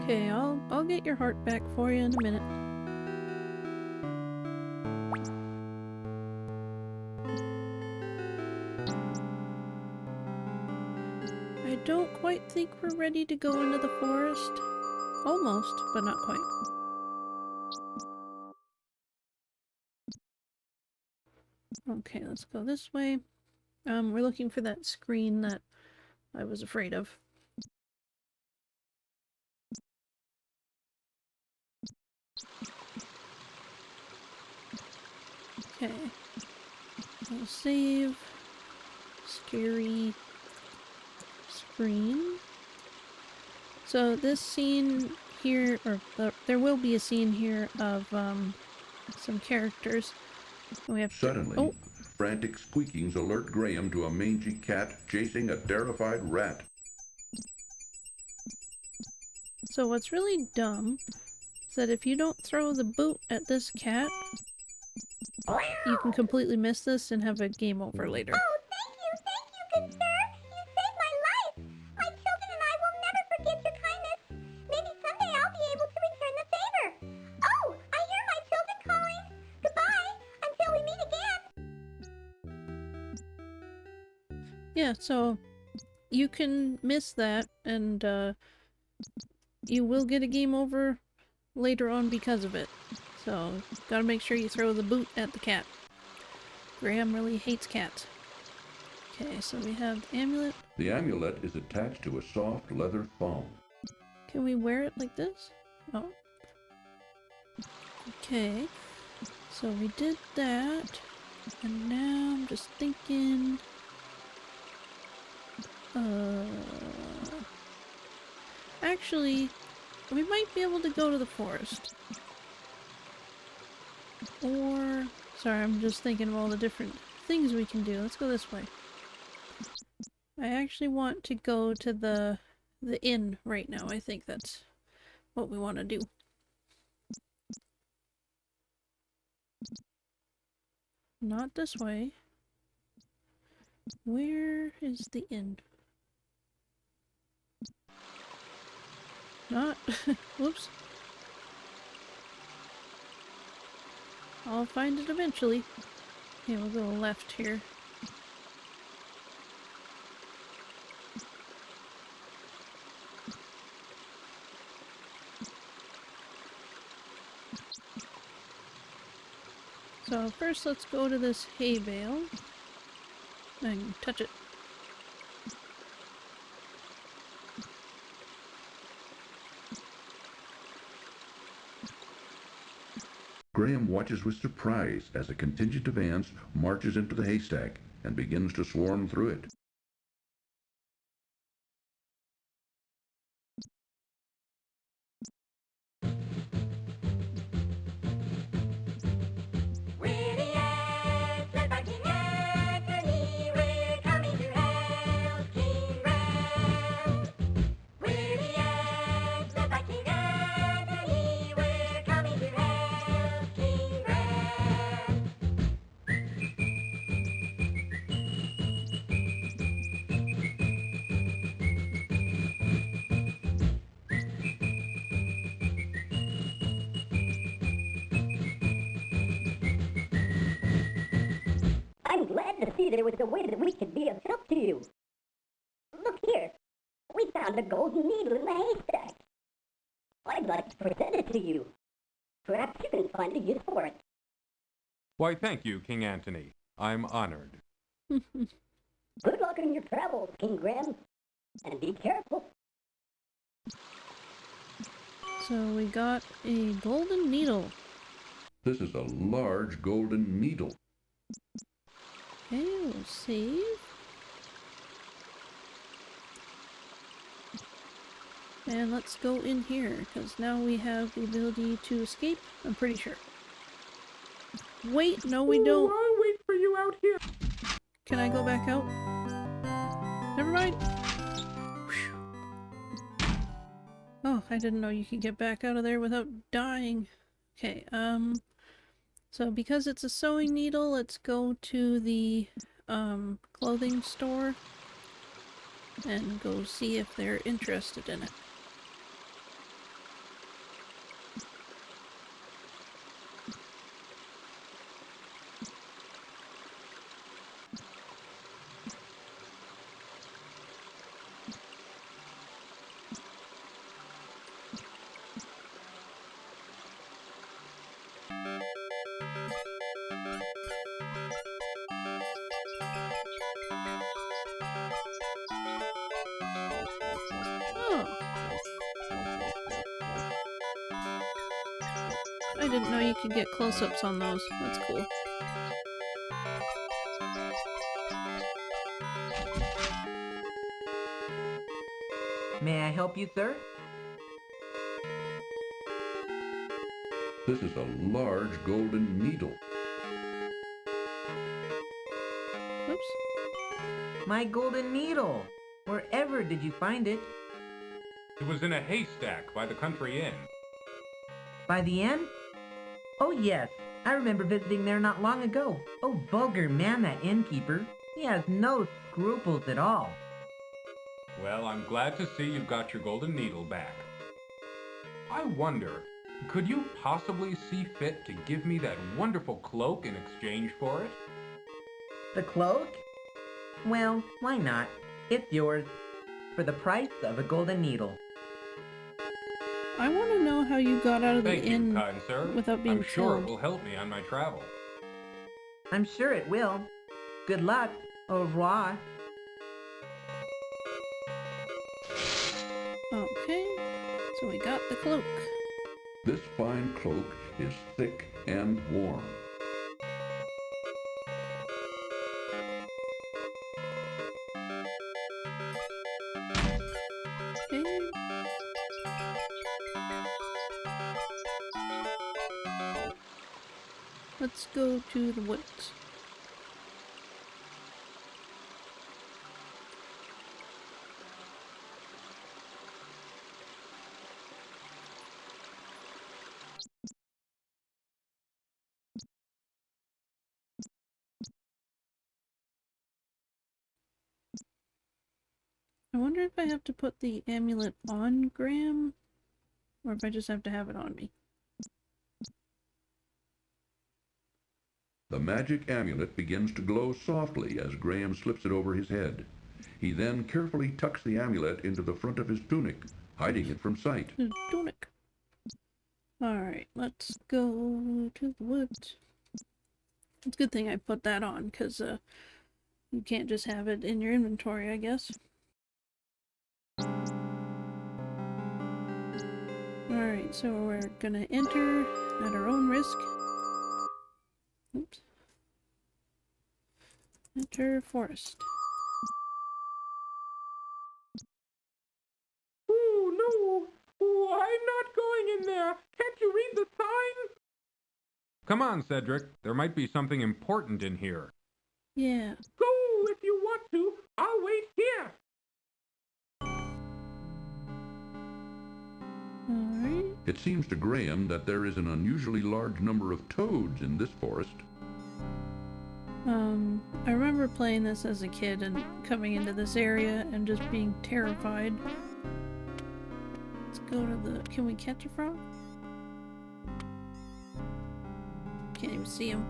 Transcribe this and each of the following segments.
Okay, I'll get your heart back for you in a minute. I don't quite think we're ready to go into the forest. Almost, but not quite. Okay, let's go this way. We're looking for that screen that I was afraid of. Okay. We'll save. Scary screen. So this scene here, or there will be a scene here of some characters. We have Suddenly, frantic squeakings alert Graham to a mangy cat chasing a terrified rat. So what's really dumb is that if you don't throw the boot at this cat, you can completely miss this and have a game over later. Oh, thank you, good sir. You saved my life. My children and I will never forget your kindness. Maybe someday I'll be able to return the favor. Oh, I hear my children calling. Goodbye, until we meet again. Yeah, so you can miss that, and you will get a game over later on because of it. So, gotta make sure you throw the boot at the cat. Graham really hates cats. Okay, so we have the amulet. The amulet is attached to a soft leather thong. Can we wear it like this? Oh. Okay, so we did that. And now I'm just thinking... Actually, we might be able to go to the forest. Or... Sorry, I'm just thinking of all the different things we can do. Let's go this way. I actually want to go to the inn right now. I think that's what we want to do. Not this way. Where is the inn? Not... Whoops. I'll find it eventually. Okay, we'll go left here. So first let's go to this hay bale. And touch it. Graham watches with surprise as a contingent of ants marches into the haystack and begins to swarm through it. We're the ants, led by King Anthony. We're coming to help King Ram. We're the ants, led by King Anthony. We're coming to help King Ram. I'm glad to see there was a way that we could be of help to you. Look here. We found a golden needle in the haystack. I'd like to present it to you. Perhaps you can find a use for it. Why, thank you, King Antony. I'm honored. Good luck in your travels, King Graham. And be careful. So we got a golden needle. This is a large golden needle. Okay, we'll save. And let's go in here, because now we have the ability to escape, I'm pretty sure. Wait, no we don't. I'll wait for you out here. Can I go back out? Never mind. Whew. Oh, I didn't know you could get back out of there without dying. Okay, so because it's a sewing needle, let's go to the, clothing store and go see if they're interested in it. Oh. I didn't know you could get close-ups on those. That's cool. May I help you, sir? This is a large golden needle. Oops. My golden needle! Wherever did you find it? It was in a haystack by the country inn. By the inn? Oh, yes. I remember visiting there not long ago. Oh, vulgar man, that innkeeper. He has no scruples at all. Well, I'm glad to see you've got your golden needle back. I wonder, could you possibly see fit to give me that wonderful cloak in exchange for it? The cloak? Well, why not? It's yours. For the price of a golden needle. I want to know how you got out of the Thank you, inn kind sir. without being I'm sure it killed. will help me on my travel. I'm sure it will. Good luck. Au revoir. Okay, so we got the cloak. This fine cloak is thick and warm. Okay. Let's go to the woods. I wonder if I have to put the amulet on Graham, or if I just have to have it on me. The magic amulet begins to glow softly as Graham slips it over his head. He then carefully tucks the amulet into the front of his tunic, hiding it from sight. The tunic. Alright, let's go to the woods. It's a good thing I put that on, because you can't just have it in your inventory, I guess. Alright, so we're gonna enter at our own risk. Oops. Enter forest. Oh, no! Oh, I'm not going in there! Can't you read the sign? Come on, Cedric. There might be something important in here. Yeah. Go if you want to. I'll wait here. Alright. It seems to Graham that there is an unusually large number of toads in this forest. I remember playing this as a kid and coming into this area and just being terrified. Let's go to the... Can we catch a frog? Can't even see him.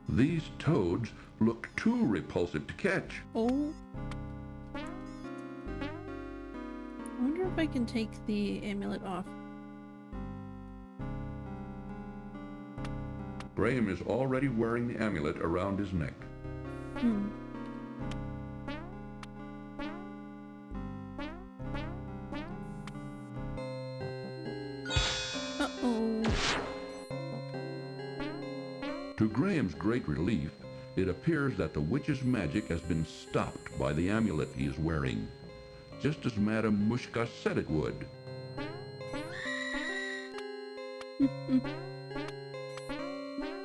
These toads look too repulsive to catch. Oh. I wonder if I can take the amulet off. Graham is already wearing the amulet around his neck. Uh-oh. To Graham's great relief, it appears that the witch's magic has been stopped by the amulet he is wearing, just as Madame Mushka said it would.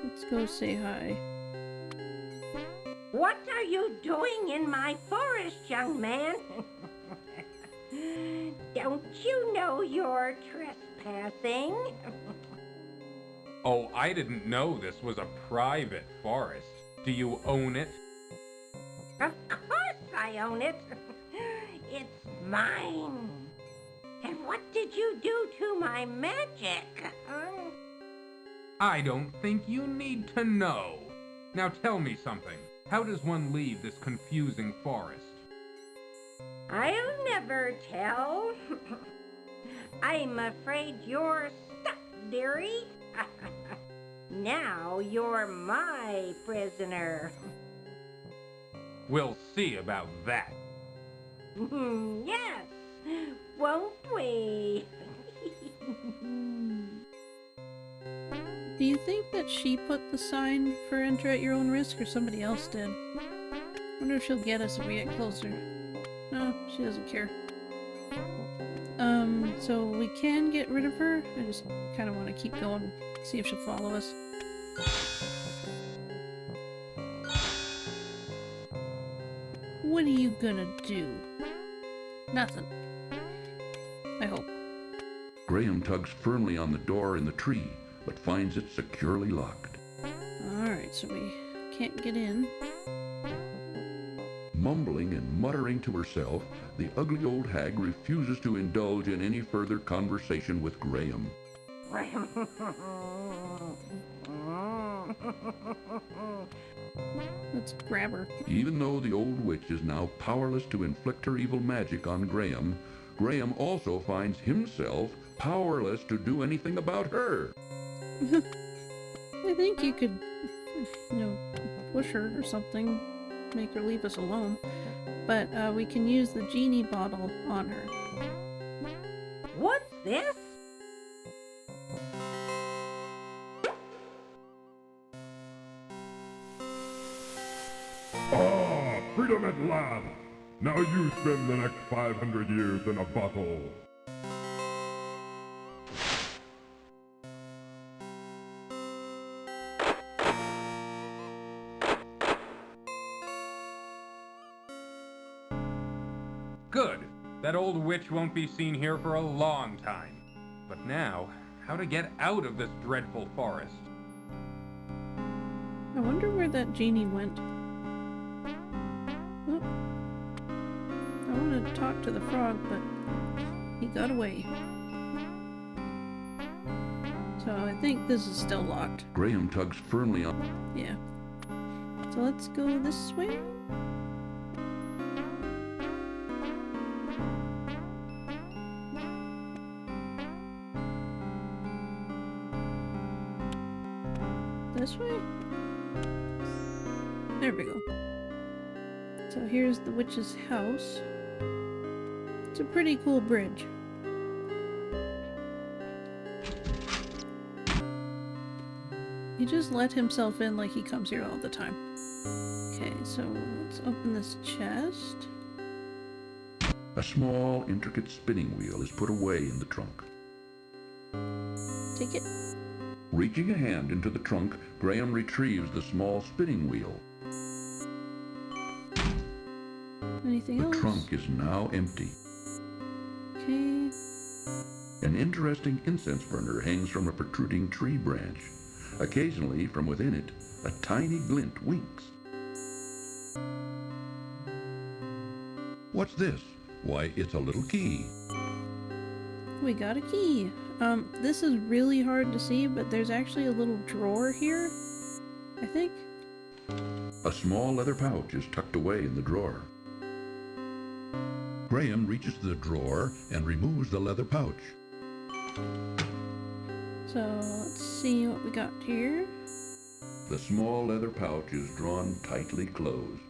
Let's go say hi. What are you doing in my forest, young man? Don't you know you're trespassing? Oh, I didn't know this was a private forest. Do you own it? Of course I own it. It's mine. And what did you do to my magic? I don't think you need to know. Now tell me something. How does one leave this confusing forest? I'll never tell. I'm afraid you're stuck, dearie. Now you're my prisoner. We'll see about that. Yes, won't we? Do you think that she put the sign for enter at your own risk or somebody else did? Wonder if she'll get us if we get closer. No, she doesn't care. So we can get rid of her. I just kind of want to keep going, see if she'll follow us. What are you gonna do? Nothing. I hope. Graham tugs firmly on the door in the tree, but finds it securely locked. Alright, so we can't get in. Mumbling and muttering to herself, the ugly old hag refuses to indulge in any further conversation with Graham. Let's grab her. Even though the old witch is now powerless to inflict her evil magic on Graham, Graham also finds himself powerless to do anything about her. I think you could, push her or something, make her leave us alone. But we can use the genie bottle on her. What's this? Ah, freedom at last! Now you spend the next 500 years in a bottle. Good. That old witch won't be seen here for a long time. But now, how to get out of this dreadful forest? I wonder where that genie went. Oh. I want to talk to the frog, but he got away. So I think this is still locked. Graham tugs firmly on. Yeah. So let's go this way. This way? There we go. So here's the witch's house. It's a pretty cool bridge. He just let himself in like he comes here all the time. Okay, so let's open this chest. A small, intricate spinning wheel is put away in the trunk. Take it. Reaching a hand into the trunk, Graham retrieves the small spinning wheel. Anything The else? trunk is now empty. Okay. An interesting incense burner hangs from a protruding tree branch. Occasionally, from within it, a tiny glint winks. What's this? Why, it's a little key. We got a key. This is really hard to see, but there's actually a little drawer here, I think. A small leather pouch is tucked away in the drawer. Graham reaches the drawer and removes the leather pouch. So let's see what we got here. The small leather pouch is drawn tightly closed.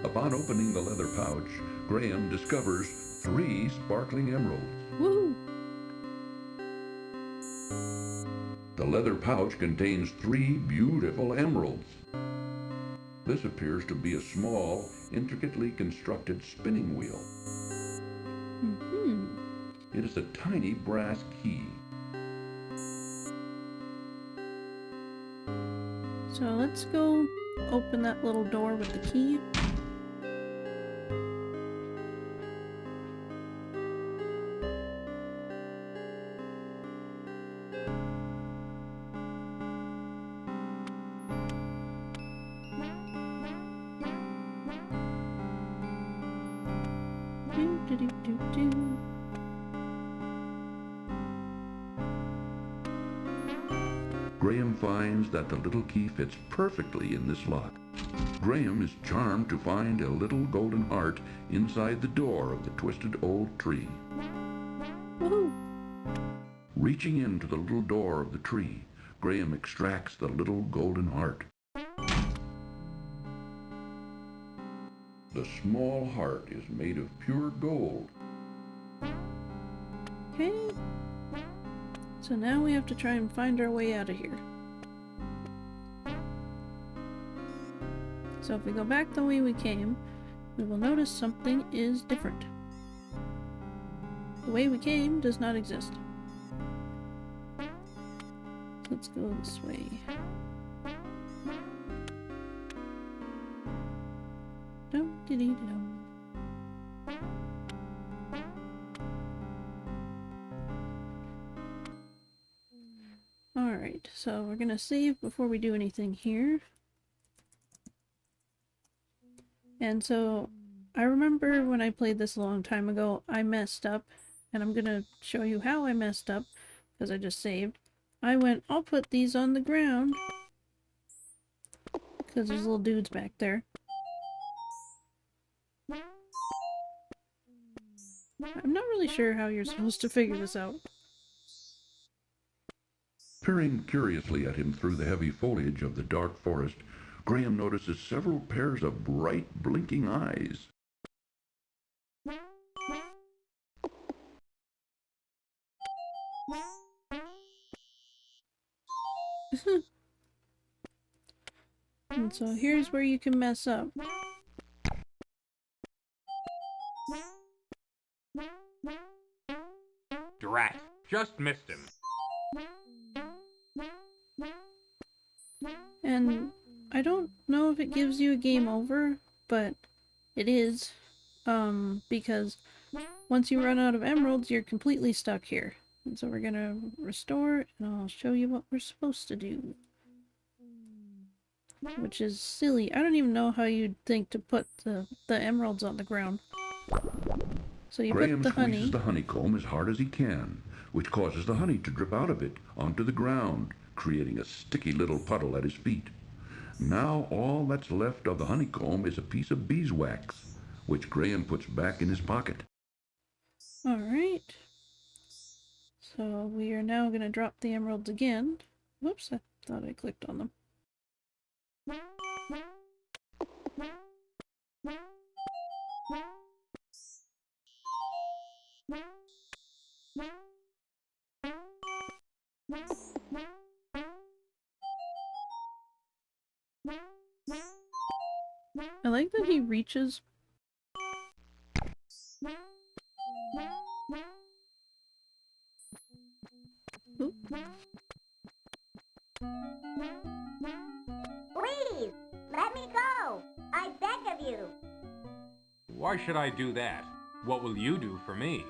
Upon opening the leather pouch, Graham discovers 3 sparkling emeralds. Woohoo! The leather pouch contains 3 beautiful emeralds. This appears to be a small, intricately constructed spinning wheel. Mm-hmm. It is a tiny brass key. So let's go open that little door with the key. Do. Graham finds that the little key fits perfectly in this lock. Graham is charmed to find a little golden heart inside the door of the twisted old tree. Woohoo! Reaching into the little door of the tree, Graham extracts the little golden heart. The small heart is made of pure gold. Okay. So now we have to try and find our way out of here. So if we go back the way we came, we will notice something is different. The way we came does not exist. So let's go this way. Dum-dee-dee-dum. Alright, so we're gonna save before we do anything here. And so, I remember when I played this a long time ago, I messed up, and I'm gonna show you how I messed up, because I just saved. I went, I'll put these on the ground, because there's little dudes back there. I'm not really sure how you're supposed to figure this out. Peering curiously at him through the heavy foliage of the dark forest, Graham notices several pairs of bright, blinking eyes. And so here's where you can mess up. Drat. Just missed him. And I don't know if it gives you a game over, but it is, because once you run out of emeralds, you're completely stuck here. And so we're gonna restore, and I'll show you what we're supposed to do. Which is silly. I don't even know how you'd think to put the emeralds on the ground. So you Graham put the squeezes honey. the honeycomb as hard as he can, which causes the honey to drip out of it onto the ground, creating a sticky little puddle at his feet. Now all that's left of the honeycomb is a piece of beeswax, which Graham puts back in his pocket. Alright. So we are now gonna drop the emeralds again. Whoops, I thought I clicked on them. I like that he reaches. Oop. Please, let me go. I beg of you. Why should I do that? What will you do for me?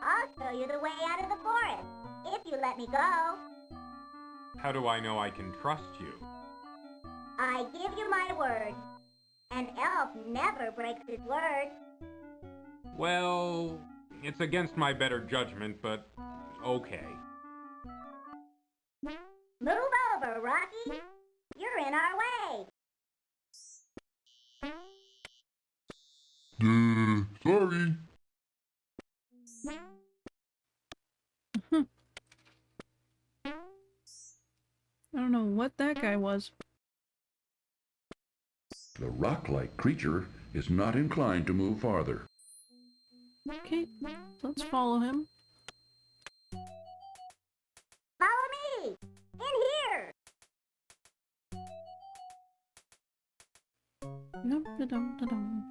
I'll show you the way out of the forest, if you let me go. How do I know I can trust you? I give you my word. An elf never breaks his word. Well, it's against my better judgment, but okay. Move over, Rocky. You're in our way. Sorry. I don't know what that guy was. The rock-like creature is not inclined to move farther. Okay, so let's follow him. Follow me. In here. Dum-da-dum-da-dum.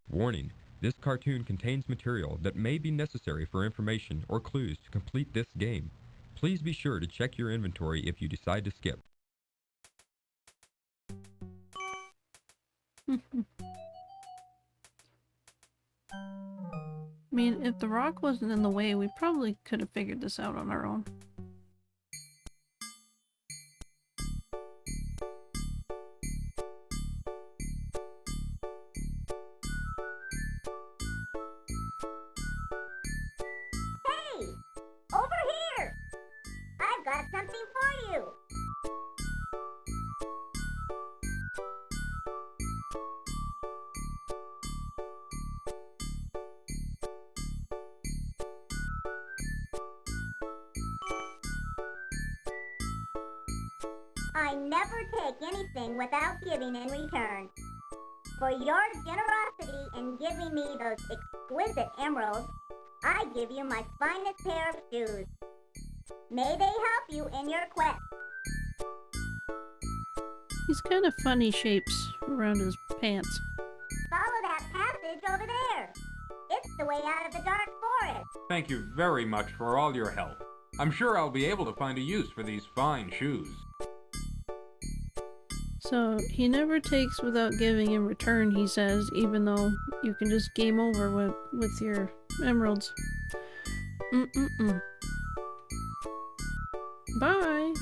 Warning: this cartoon contains material that may be necessary for information or clues to complete this game. Please be sure to check your inventory if you decide to skip. I mean, if the rock wasn't in the way, we probably could have figured this out on our own. Hey, over here. I've got something for you. I never take anything without giving in return. For your generosity in giving me those exquisite emeralds, I give you my finest pair of shoes. May they help you in your quest. He's kind of funny shapes around his pants. Follow that passage over there. It's the way out of the dark forest. Thank you very much for all your help. I'm sure I'll be able to find a use for these fine shoes. So he never takes without giving in return, he says, even though you can just game over with your emeralds. Bye!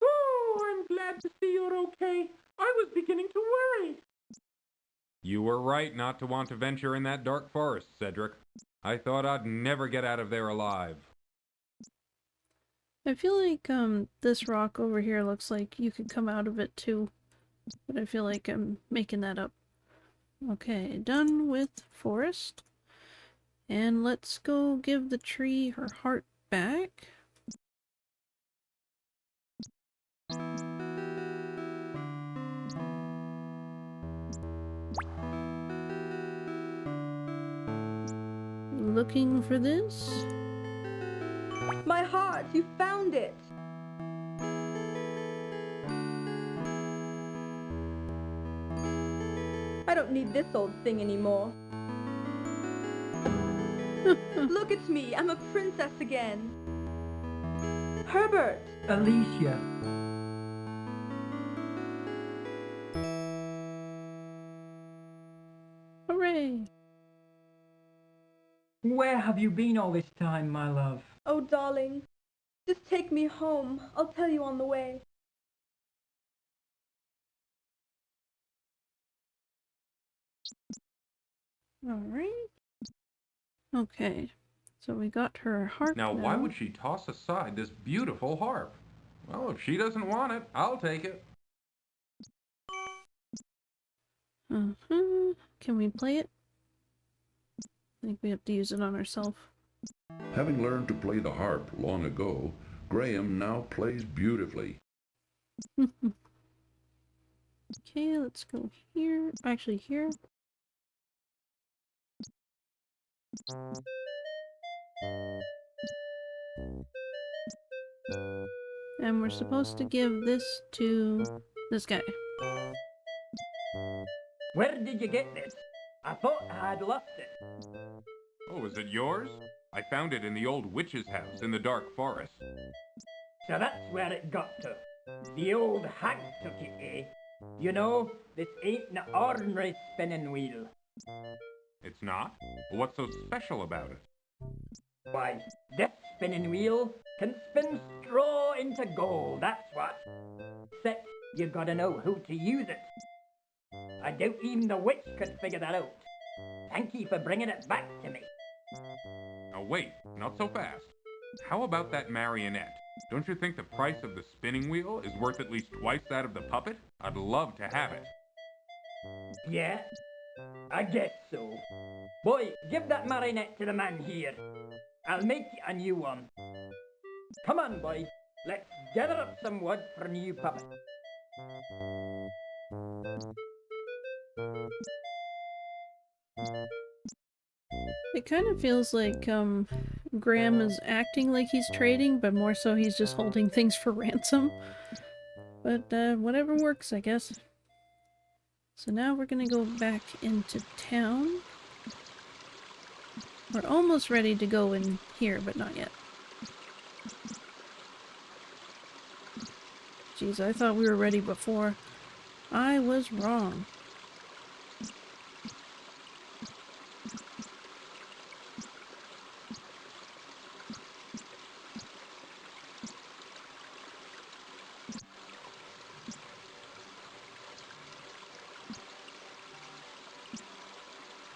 Oh, I'm glad to see you're okay. I was beginning to worry. You were right not to want to venture in that dark forest, Cedric. I thought I'd never get out of there alive. I feel like this rock over here looks like you could come out of it too. But I feel like I'm making that up. Okay, done with forest. And let's go give the tree her heart back. Looking for this? My heart, you found it! I don't need this old thing anymore. Look at me, I'm a princess again. Herbert! Alicia. Hooray! Where have you been all this time, my love? Oh, darling, just take me home. I'll tell you on the way. Alright. Okay, so we got her harp Now, why would she toss aside this beautiful harp? Well, if she doesn't want it, I'll take it. Can we play it? I think we have to use it on ourselves. Having learned to play the harp long ago, Graham now plays beautifully. Okay, let's go here. Actually, here. And we're supposed to give this to this guy. Where did you get this? I thought I had lost it. Oh, is it yours? I found it in the old witch's house in the dark forest. So that's where it got to. The old hag took it, eh? You know, this ain't an ordinary spinning wheel. It's not? What's so special about it? Why, this spinning wheel can spin straw into gold, that's what. Except you gotta know how to use it. I doubt even the witch could figure that out. Thank you for bringing it back to me. Now wait, not so fast. How about that marionette? Don't you think the price of the spinning wheel is worth at least twice that of the puppet? I'd love to have it. Yeah, I guess so. Boy, give that marionette to the man here. I'll make you a new one. Come on, boy. Let's gather up some wood for a new puppet. It kind of feels like Graham is acting like he's trading, but more so he's just holding things for ransom. But whatever works, I guess. So now we're gonna go back into town. We're almost ready to go in here, but not yet. Jeez, I thought we were ready before. I was wrong.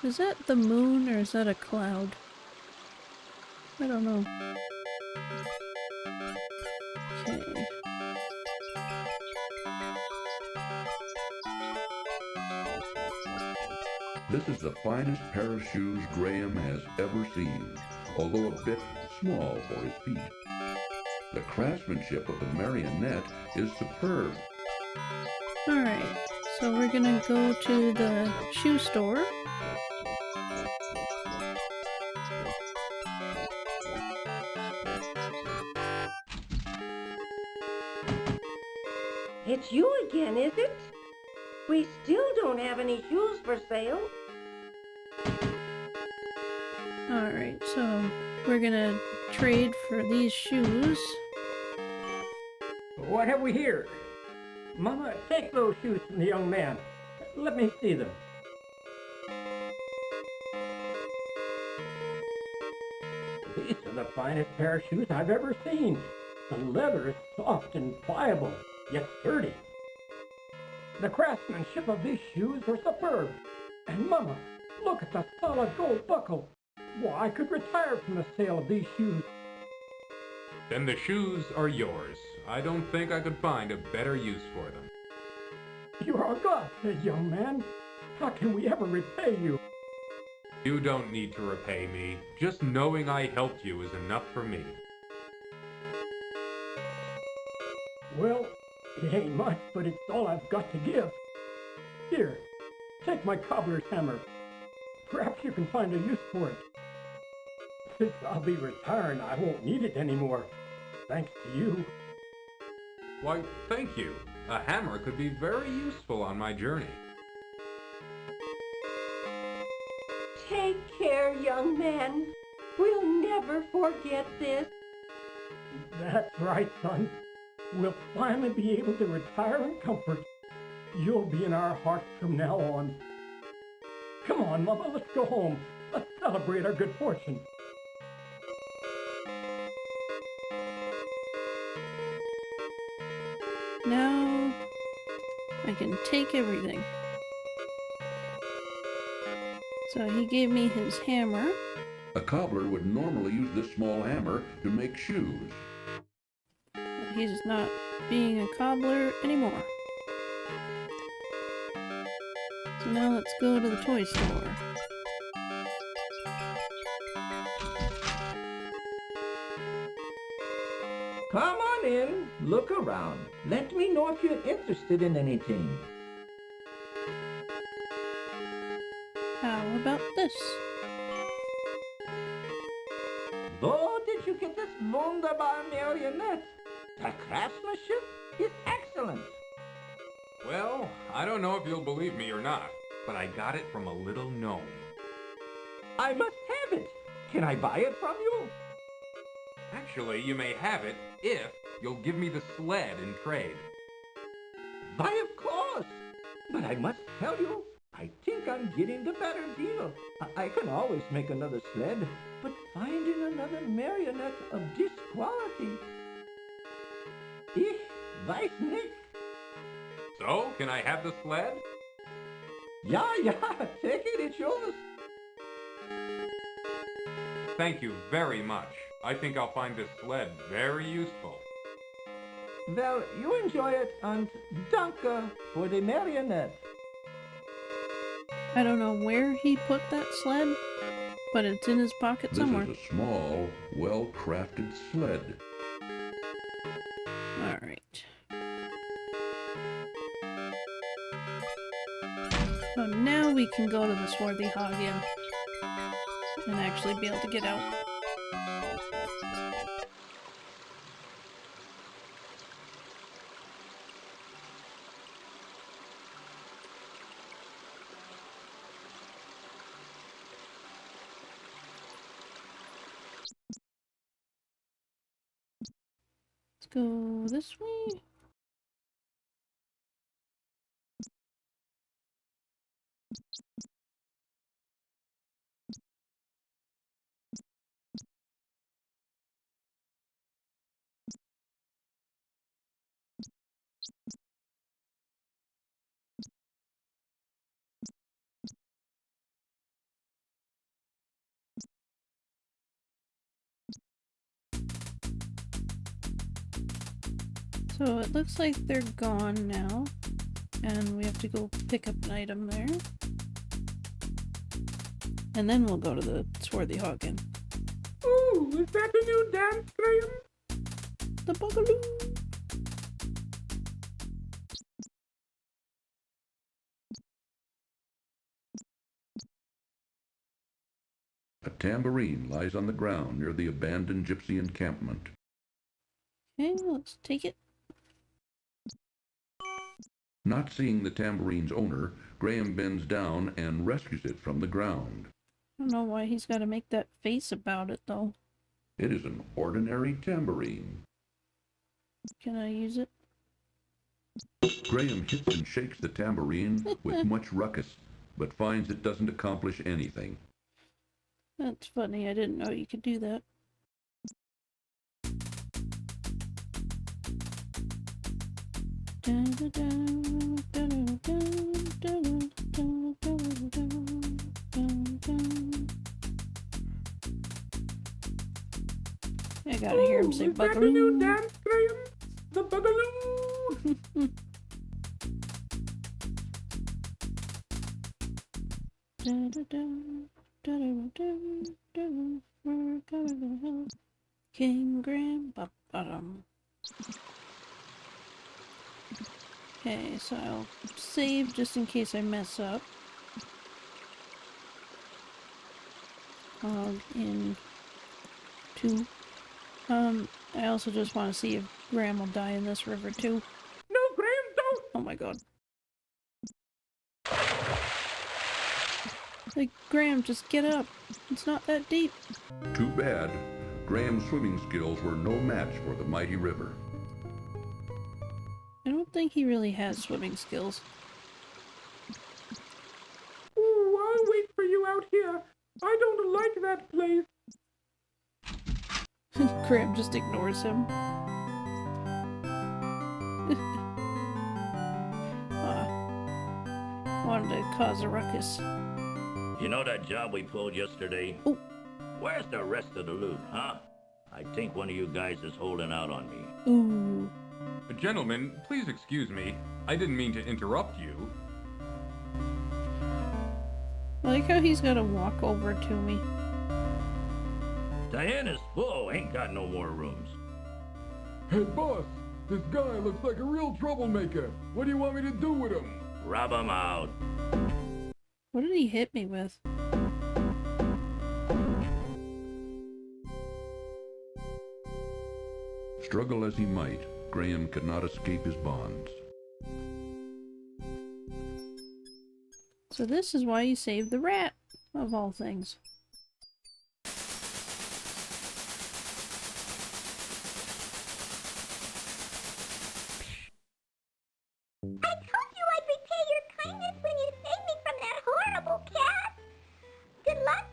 Is that the moon or is that a cloud? I don't know. Okay. This is the finest pair of shoes Graham has ever seen, although a bit small for his feet. The craftsmanship of the marionette is superb. Alright, so we're gonna go to the shoe store. It's you again, is it? We still don't have any shoes for sale. Alright, so we're gonna trade for these shoes. What have we here? Mama, take those shoes from the young man. Let me see them. These are the finest pair of shoes I've ever seen. The leather is soft and pliable, yet sturdy. The craftsmanship of these shoes are superb. And Mama, look at the solid gold buckle. Why, I could retire from the sale of these shoes. Then the shoes are yours. I don't think I could find a better use for them. You are a godsend, young man. How can we ever repay you? You don't need to repay me. Just knowing I helped you is enough for me. Well, it ain't much, but it's all I've got to give. Here, take my cobbler's hammer. Perhaps you can find a use for it. Since I'll be retiring, I won't need it anymore. Thanks to you. Why, thank you. A hammer could be very useful on my journey. Take care, young man. We'll never forget this. That's right, son. We'll finally be able to retire in comfort. You'll be in our hearts from now on. Come on, Mama, let's go home. Let's celebrate our good fortune. Now I can take everything. So he gave me his hammer. A cobbler would normally use this small hammer to make shoes. But he's not being a cobbler anymore. So now let's go to the toy store. Come on in, look around. Let me know if you're interested in anything. How about this? Though did you get this wunderbar marionette? The craftsmanship is excellent. Well, I don't know if you'll believe me or not, but I got it from a little gnome. I must have it. Can I buy it from you? Actually, you may have it if you'll give me the sled in trade. Why, of course. But I must tell you, I think I'm getting the better deal. I can always make another sled, but finding another marionette of this quality... Ich weiß nicht. So, can I have the sled? Yeah, take it, it's yours. Thank you very much. I think I'll find this sled very useful. Well, you enjoy it, and danke for the marionette. I don't know where he put that sled, but it's in his pocket This somewhere. is a small, well-crafted sled. Alright. So now we can go to the swarthy Hagen and actually be able to get out. Let's go this way. So it looks like they're gone now, and we have to go pick up an item there. And then we'll go to the swarthy hoggin. Ooh, is that a new dance, Graham? The bugaloo! A tambourine lies on the ground near the abandoned gypsy encampment. Okay, let's take it. Not seeing the tambourine's owner, Graham bends down and rescues it from the ground. I don't know why he's got to make that face about it, though. It is an ordinary tambourine. Can I use it? Graham hits and shakes the tambourine with much ruckus, but finds it doesn't accomplish anything. That's funny, I didn't know you could do that. I gotta hear him say bugaloo. Dance, Graham? The bugaloo! King Graham. Bottom. Okay, so I'll save just in case I mess up. In 2. I also just want to see if Graham will die in this river too. No, Graham, don't! Oh my god. Like, Graham, just get up. It's not that deep. Too bad. Graham's swimming skills were no match for the mighty river. I don't think he really has swimming skills. Ooh, I'll wait for you out here. I don't like that place. Graham just ignores him. Wanted to cause a ruckus. You know that job we pulled yesterday? Oh. Where's the rest of the loot, huh? I think one of you guys is holding out on me. Ooh. Gentlemen, please excuse me. I didn't mean to interrupt you. I like how he's gotta walk over to me. Diana's full, ain't got no more rooms. Hey, boss, this guy looks like a real troublemaker. What do you want me to do with him? Rob him out. What did he hit me with? Struggle as he might, Graham could not escape his bonds. So this is why you saved the rat, of all things. I told you I'd repay your kindness when you saved me from that horrible cat. Good luck,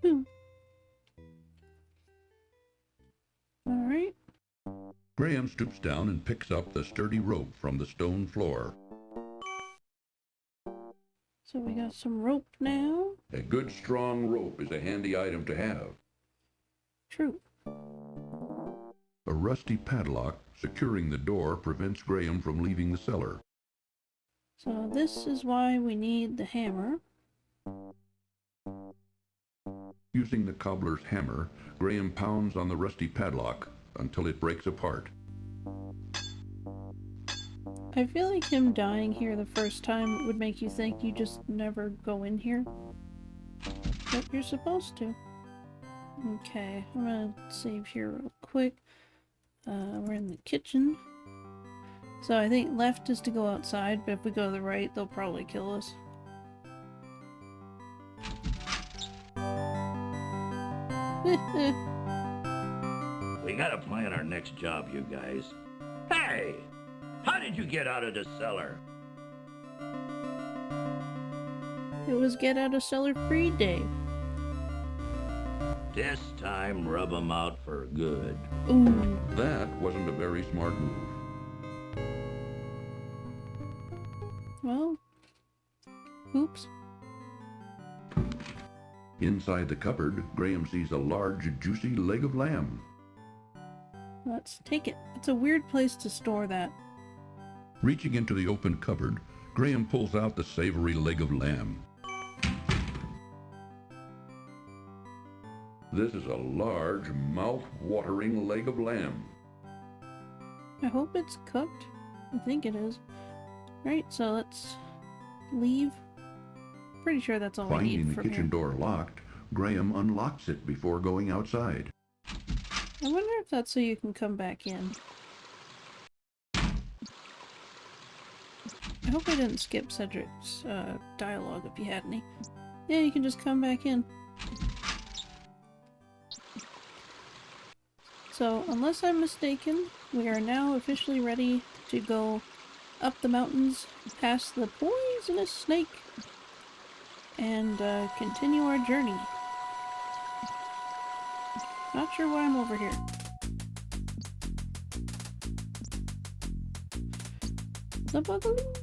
friends. Alright. Graham stoops down and picks up the sturdy rope from the stone floor. So we got some rope now. A good strong rope is a handy item to have. True. A rusty padlock securing the door prevents Graham from leaving the cellar. So this is why we need the hammer. Using the cobbler's hammer, Graham pounds on the rusty padlock until it breaks apart. I feel like him dying here the first time would make you think you just never go in here. But you're supposed to. Okay, I'm gonna save here real quick. We're in the kitchen. So I think left is to go outside, but if we go to the right, they'll probably kill us. We gotta plan our next job, you guys. Hey! How did you get out of the cellar? It was get out of cellar free day. This time, rub 'em out for good. Ooh. That wasn't a very smart move. Well. Oops. Inside the cupboard, Graham sees a large, juicy leg of lamb. Let's take it. It's a weird place to store that. Reaching into the open cupboard, Graham pulls out the savory leg of lamb. This is a large, mouth-watering leg of lamb. I hope it's cooked. I think it is. Right, so let's leave. Pretty sure that's all we Finding need the from kitchen here. door locked, Graham unlocks it before going outside. I wonder if that's so you can come back in. I hope I didn't skip Cedric's dialogue if you had any. Yeah, you can just come back in. So, unless I'm mistaken, we are now officially ready to go up the mountains, past the poisonous snake, and continue our journey. Not sure why I'm over here. The boogaloo.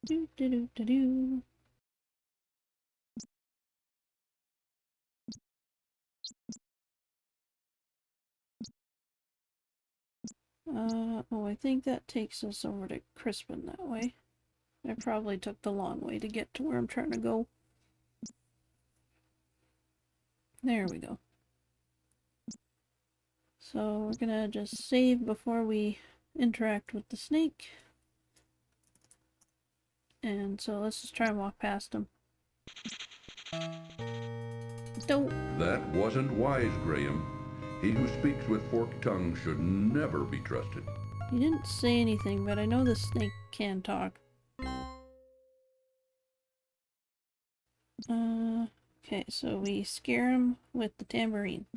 Do do do do do. Oh, I think that takes us over to Crispin that way. I probably took the long way to get to where I'm trying to go. There we go. So we're gonna just save before we interact with the snake. And so let's just try and walk past him. Don't. That wasn't wise, Graham. He who speaks with forked tongue should never be trusted. He didn't say anything, but I know the snake can talk. Okay, so we scare him with the tambourine.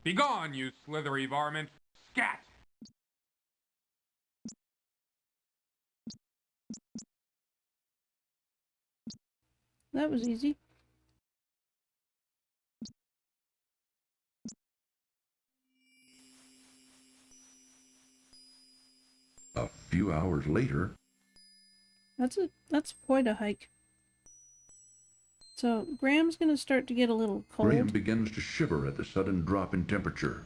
Begone, you slithery varmint! Scat! That was easy. A few hours later, That's quite a hike. So Graham's gonna start to get a little cold. Graham begins to shiver at the sudden drop in temperature.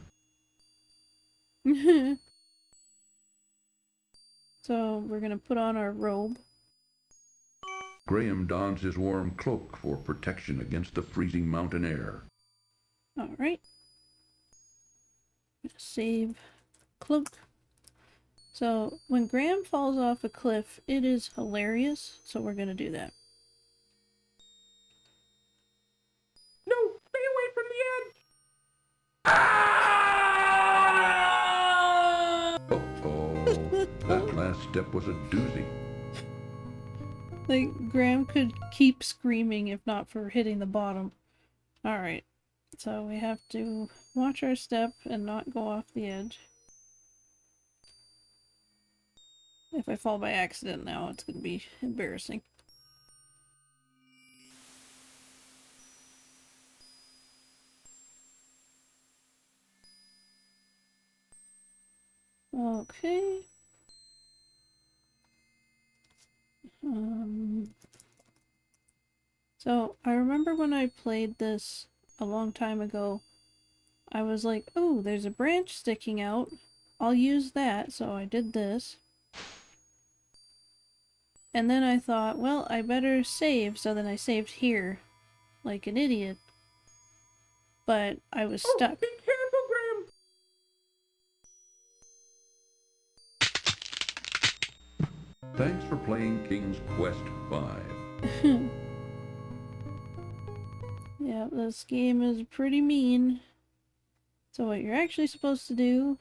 So we're gonna put on our robe. Graham dons his warm cloak for protection against the freezing mountain air. Alright. Save cloak. So when Graham falls off a cliff, it is hilarious, so we're gonna do that. No, stay away from the edge! Uh-oh. That last step was a doozy. Like, Graham could keep screaming if not for hitting the bottom. Alright. So we have to watch our step and not go off the edge. If I fall by accident now, it's gonna be embarrassing. Okay. So I remember when I played this a long time ago, I was like, oh, there's a branch sticking out. I'll use that, so I did this. And then I thought, well, I better save, so then I saved here, like an idiot. But I was stuck. Be careful, Graham! Thanks for playing King's Quest V. Yeah, this game is pretty mean. So what you're actually supposed to do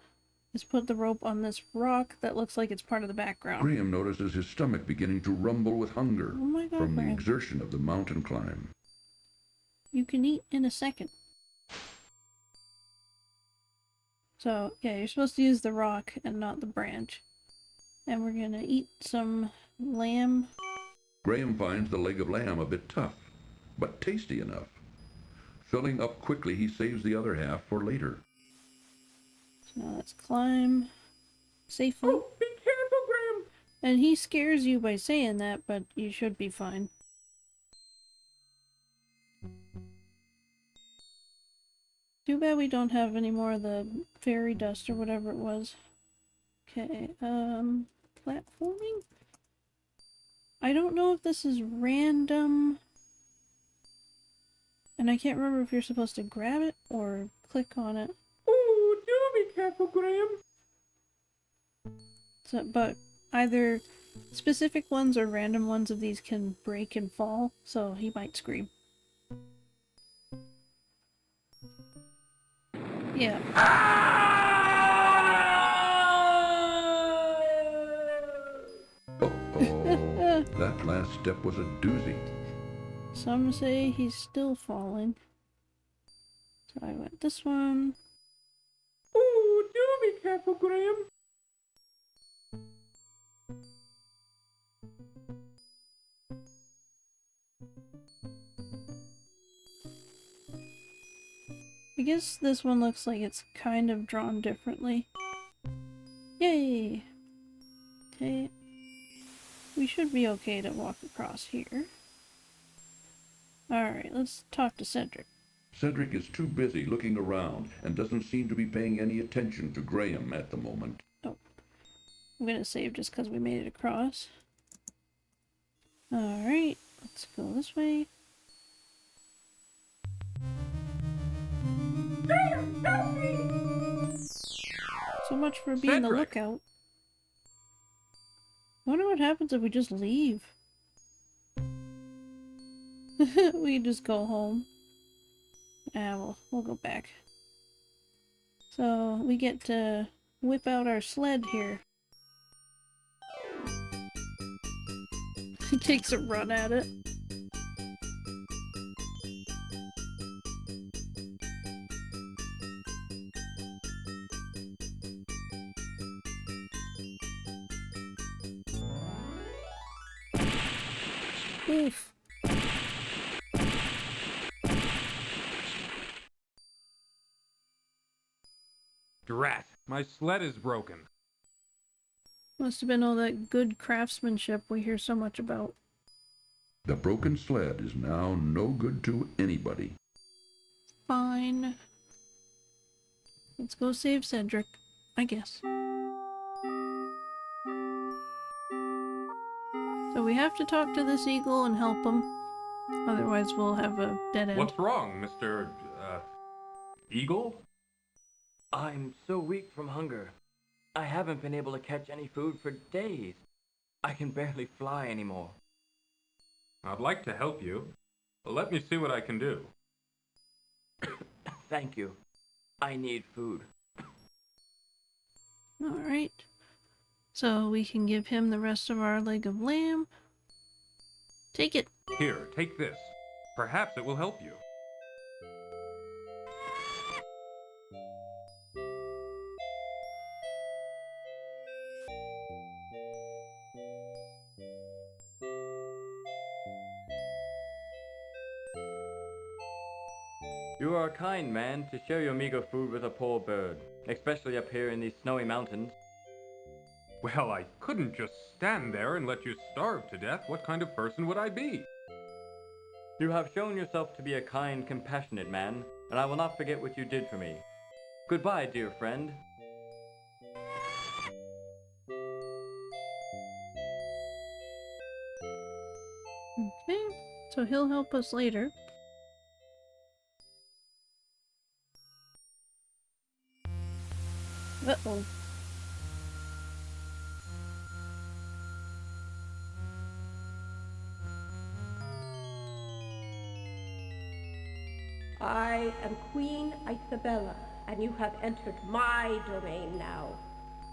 is put the rope on this rock that looks like it's part of the background. Graham notices his stomach beginning to rumble with hunger Oh my God, from the Graham. exertion of the mountain climb. You can eat in a second. So, yeah, you're supposed to use the rock and not the branch. And we're gonna eat some lamb. Graham finds the leg of lamb a bit tough, but tasty enough. Filling up quickly, he saves the other half for later. Now let's climb safely. Oh, be careful, Graham! And he scares you by saying that, but you should be fine. Too bad we don't have any more of the fairy dust or whatever it was. Okay, platforming? I don't know if this is random. And I can't remember if you're supposed to grab it or click on it. Oh, do be careful, Graham! So, but either specific ones or random ones of these can break and fall, so he might scream. Yeah. Uh-oh. That last step was a doozy. Some say he's still falling. So I went this one. Oh, do be careful, Graham! I guess this one looks like it's kind of drawn differently. Yay! Okay. We should be okay to walk across here. Alright, let's talk to Cedric. Cedric is too busy looking around and doesn't seem to be paying any attention to Graham at the moment. Oh. I'm gonna save just because we made it across. Alright, let's go this way. So much for being the Cedric! lookout. Wonder what happens if we just leave. We just go home. Ah, we'll go back. So we get to whip out our sled here. He takes a run at it. Oof. Drat, my sled is broken. Must have been all that good craftsmanship we hear so much about. The broken sled is now no good to anybody. Fine. Let's go save Cedric, I guess. So we have to talk to this eagle and help him. Otherwise we'll have a dead end. What's wrong, Mr. Eagle? I'm so weak from hunger. I haven't been able to catch any food for days. I can barely fly anymore. I'd like to help you. Let me see what I can do. Thank you. I need food. Alright. So we can give him the rest of our leg of lamb. Take it. Here, take this. Perhaps it will help you. You are a kind man to share your meager food with a poor bird, especially up here in these snowy mountains. Well, I couldn't just stand there and let you starve to death. What kind of person would I be? You have shown yourself to be a kind, compassionate man, and I will not forget what you did for me. Goodbye, dear friend. Okay. So he'll help us later. Uh-oh. I am Queen Isabella, and you have entered my domain now.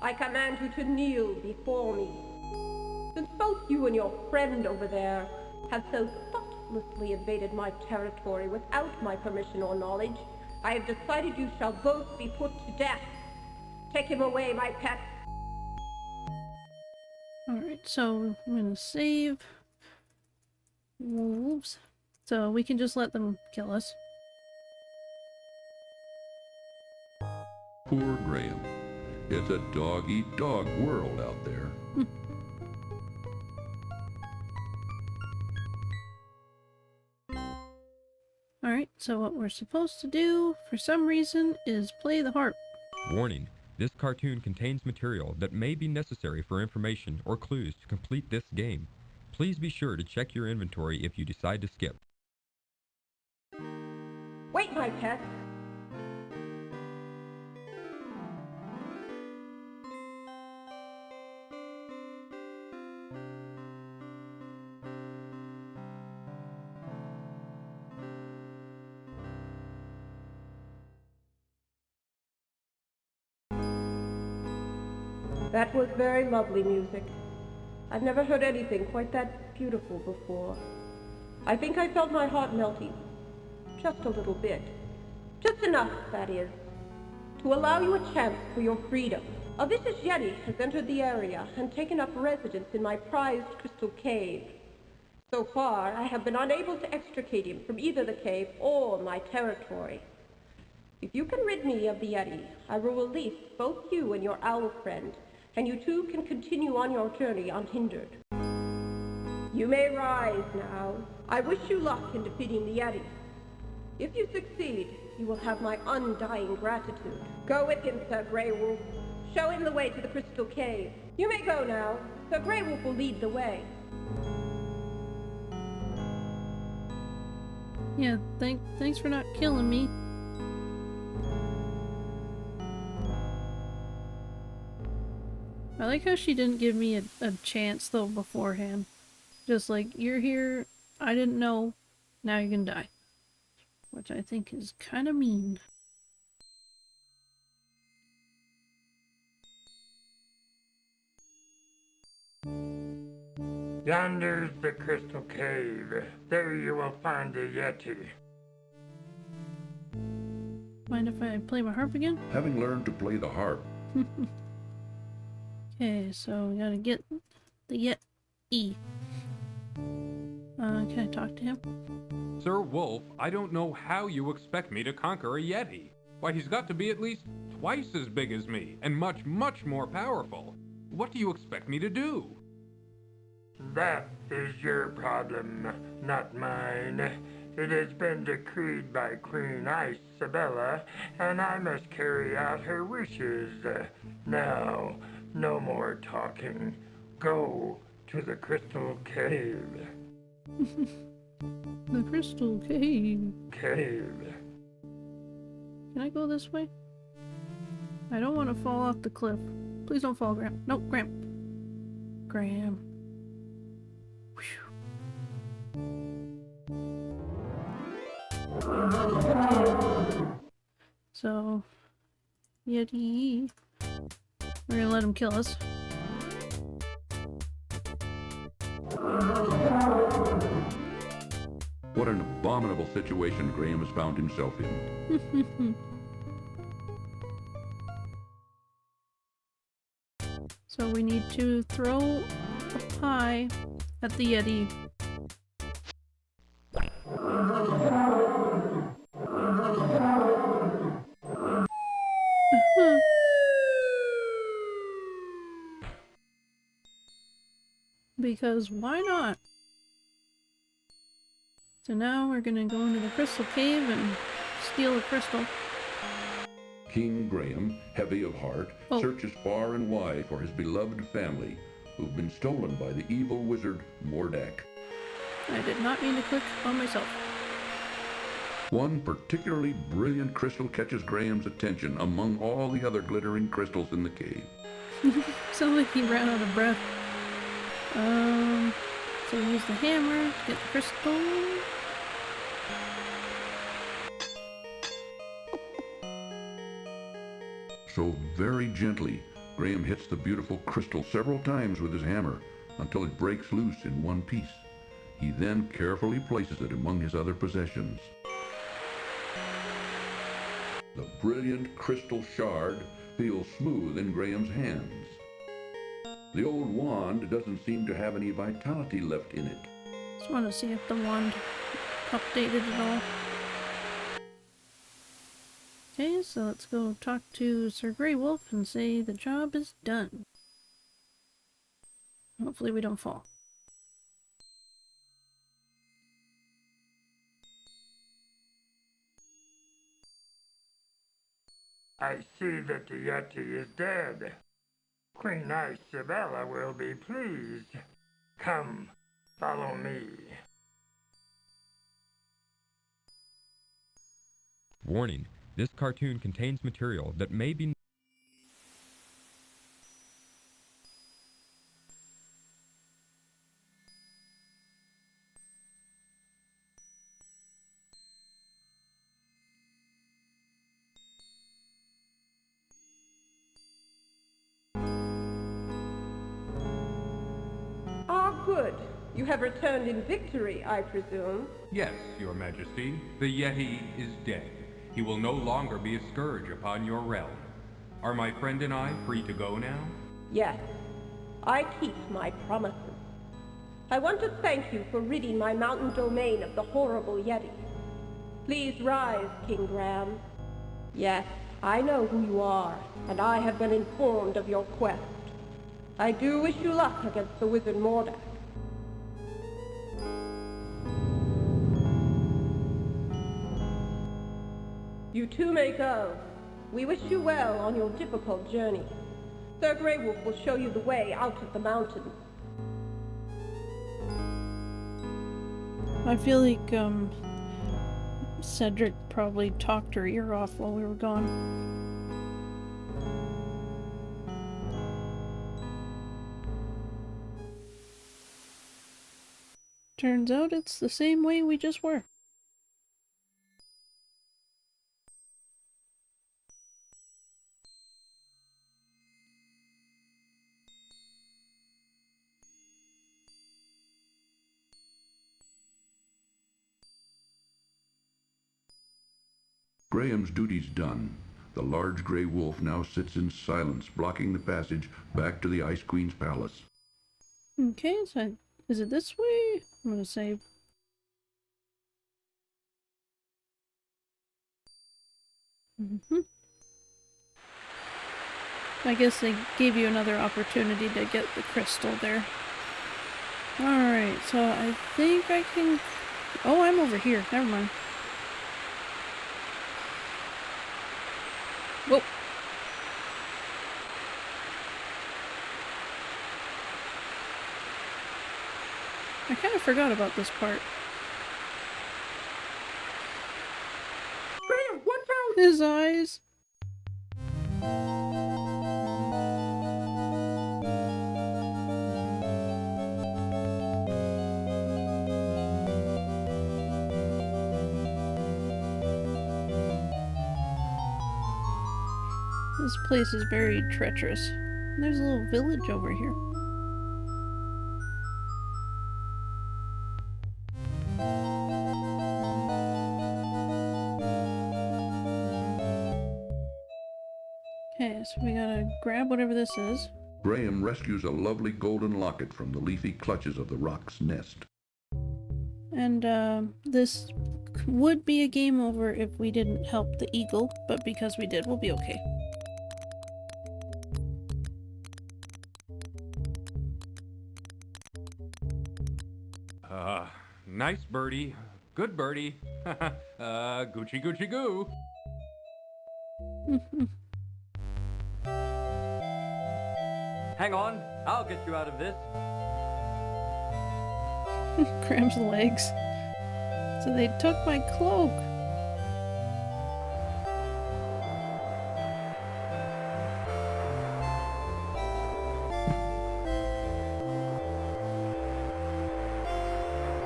I command you to kneel before me. Since both you and your friend over there have so thoughtlessly invaded my territory without my permission or knowledge, I have decided you shall both be put to death. Take him away, my pet. Alright, so I'm gonna save wolves. So we can just let them kill us. Poor Graham. It's a dog-eat-dog world out there. Alright, so what we're supposed to do, for some reason, is play the harp. Warning. This cartoon contains material that may be necessary for information or clues to complete this game. Please be sure to check your inventory if you decide to skip. Wait, my pet. That was very lovely music. I've never heard anything quite that beautiful before. I think I felt my heart melting. Just a little bit. Just enough, that is, to allow you a chance for your freedom. A vicious Yeti has entered the area and taken up residence in my prized crystal cave. So far, I have been unable to extricate him from either the cave or my territory. If you can rid me of the Yeti, I will release both you and your owl friend, and you two can continue on your journey unhindered. You may rise now. I wish you luck in defeating the Yeti. If you succeed, you will have my undying gratitude. Go with him, Sir Grey Wolf. Show him the way to the Crystal Cave. You may go now. Sir Grey Wolf will lead the way. Yeah, thanks for not killing me. I like how she didn't give me a chance though beforehand. Just like, you're here, I didn't know, now you're gonna die. Which I think is kind of mean. Yonder's the Crystal Cave. There you will find the Yeti. Mind if I play my harp again? Having learned to play the harp, Okay, so we gotta get the Yeti. Can I talk to him? Sir Wolf, I don't know how you expect me to conquer a Yeti. Why, he's got to be at least twice as big as me, and much, much more powerful. What do you expect me to do? That is your problem, not mine. It has been decreed by Queen Isabella, and I must carry out her wishes. Now, no more talking. Go to the Crystal Cave. The Crystal Cave. Cave. Can I go this way? I don't want to fall off the cliff. Please don't fall, Graham. Nope, Graham. Graham. So, Yeti. We're gonna let him kill us. what an abominable situation Graham has found himself in. So we need to throw a pie at the Yeti. Because why not? So now we're gonna go into the crystal cave and steal the crystal. King Graham, heavy of heart, searches far and wide for his beloved family, who've been stolen by the evil wizard Mordak. I did not mean to click on myself. One particularly brilliant crystal catches Graham's attention among all the other glittering crystals in the cave. Sounds like he ran out of breath. So we use the hammer to get the crystal. So very gently, Graham hits the beautiful crystal several times with his hammer until it breaks loose in one piece. He then carefully places it among his other possessions. The brilliant crystal shard feels smooth in Graham's hands. The old wand doesn't seem to have any vitality left in it. Just want to see if the wand updated at all. Okay, so let's go talk to Sir Grey Wolf and say the job is done. Hopefully we don't fall. I see that the Yeti is dead. Queen Isabella will be pleased. Come, follow me. Warning, this cartoon contains material that may be Ah, good. You have returned in victory, I presume. Yes, Your Majesty. The Yeti is dead. He will no longer be a scourge upon your realm. Are my friend and I free to go now? Yes, I keep my promises. I want to thank you for ridding my mountain domain of the horrible Yeti. Please rise, King Graham. Yes, I know who you are, and I have been informed of your quest. I do wish you luck against the wizard Mordak. You too may go. We wish you well on your difficult journey. Sir Grey Wolf will show you the way out of the mountains. I feel like, Cedric probably talked her ear off while we were gone. Turns out it's the same way we just were. Graham's duty's done. The large gray wolf now sits in silence, blocking the passage back to the Ice Queen's palace. Okay, so is it this way? I'm gonna say... I guess they gave you another opportunity to get the crystal there. Alright, so I think I can... Oh, I'm over here. Never mind. Whoa. I kind of forgot about this part. Graham, watch out! His eyes. This place is very treacherous. There's a little village over here. Okay, so we gotta grab whatever this is. Graham rescues a lovely golden locket from the leafy clutches of the rock's nest. And this would be a game over if we didn't help the eagle, but because we did, we'll be okay. Nice birdie. Good birdie. Gucci Gucci Goo. Hang on, I'll get you out of this. Graham's legs. So they took my cloak.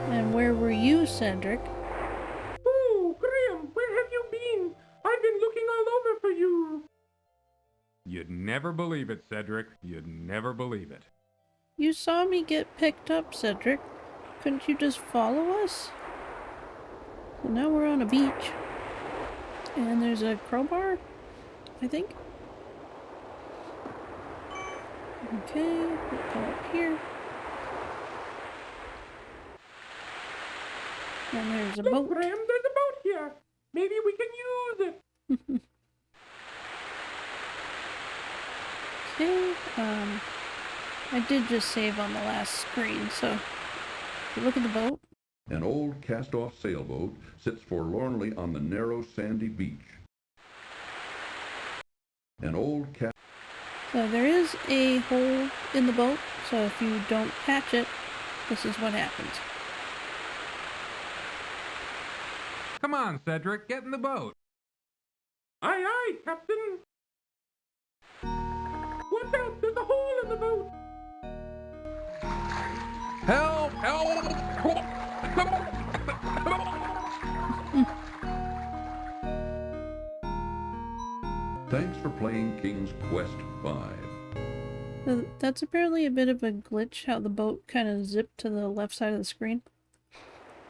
And where were you, Cedric? Oh, Graham, where have you been? I've been looking all over for you. You'd never believe it, Cedric. You'd never believe it. You saw me get picked up, Cedric. Couldn't you just follow us? So now we're on a beach. And there's a crowbar, I think. Okay, we'll go up here. And there's a boat. Graham, there's a boat here. Maybe we can use it. I did just save on the last screen, so if you look at the boat. An old cast-off sailboat sits forlornly on the narrow sandy beach. So there is a hole in the boat, so if you don't patch it, this is what happens. Come on, Cedric, get in the boat. Aye, aye, Captain. Watch out, there's a hole in the boat. Help! Help! Thanks for playing King's Quest V. That's apparently a bit of a glitch, how the boat kind of zipped to the left side of the screen.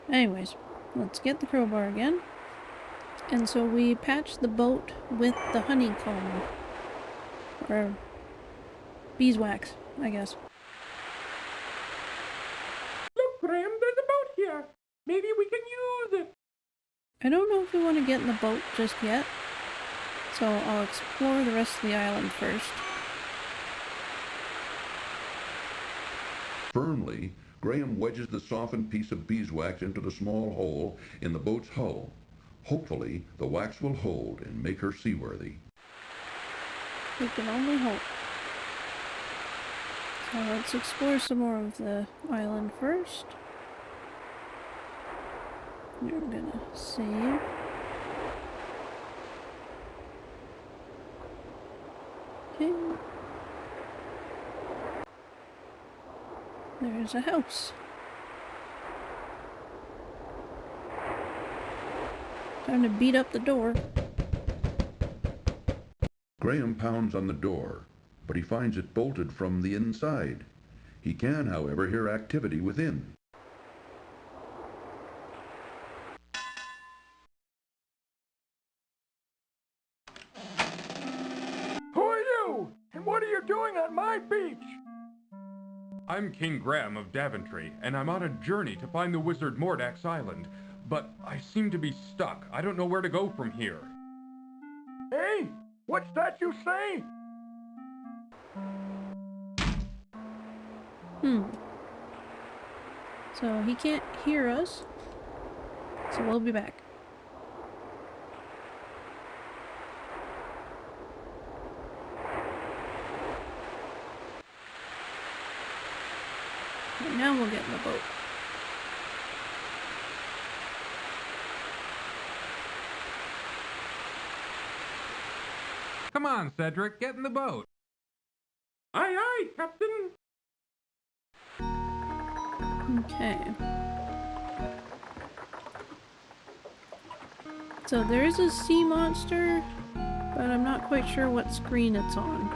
Anyways, let's get the crowbar again. And so we patched the boat with the honeycomb. Or beeswax, I guess. Look, Graham, there's a boat here. Maybe we can use it. I don't know if we want to get in the boat just yet. So I'll explore the rest of the island first. Firmly, Graham wedges the softened piece of beeswax into the small hole in the boat's hull. Hopefully, the wax will hold and make her seaworthy. We can only hope. So let's explore some more of the island first. We're gonna save. Okay. There's a house. Time to beat up the door. Graham pounds on the door, but he finds it bolted from the inside. He can, however, hear activity within. Who are you? And what are you doing on my beach? I'm King Graham of Daventry, and I'm on a journey to find the wizard Mordak's island. But I seem to be stuck. I don't know where to go from here. Hey, what's that you say? So he can't hear us. So we'll be back. And now we'll get in the boat. Come on, Cedric, get in the boat. Aye, aye, Captain. Okay. So there is a sea monster, but I'm not quite sure what screen it's on.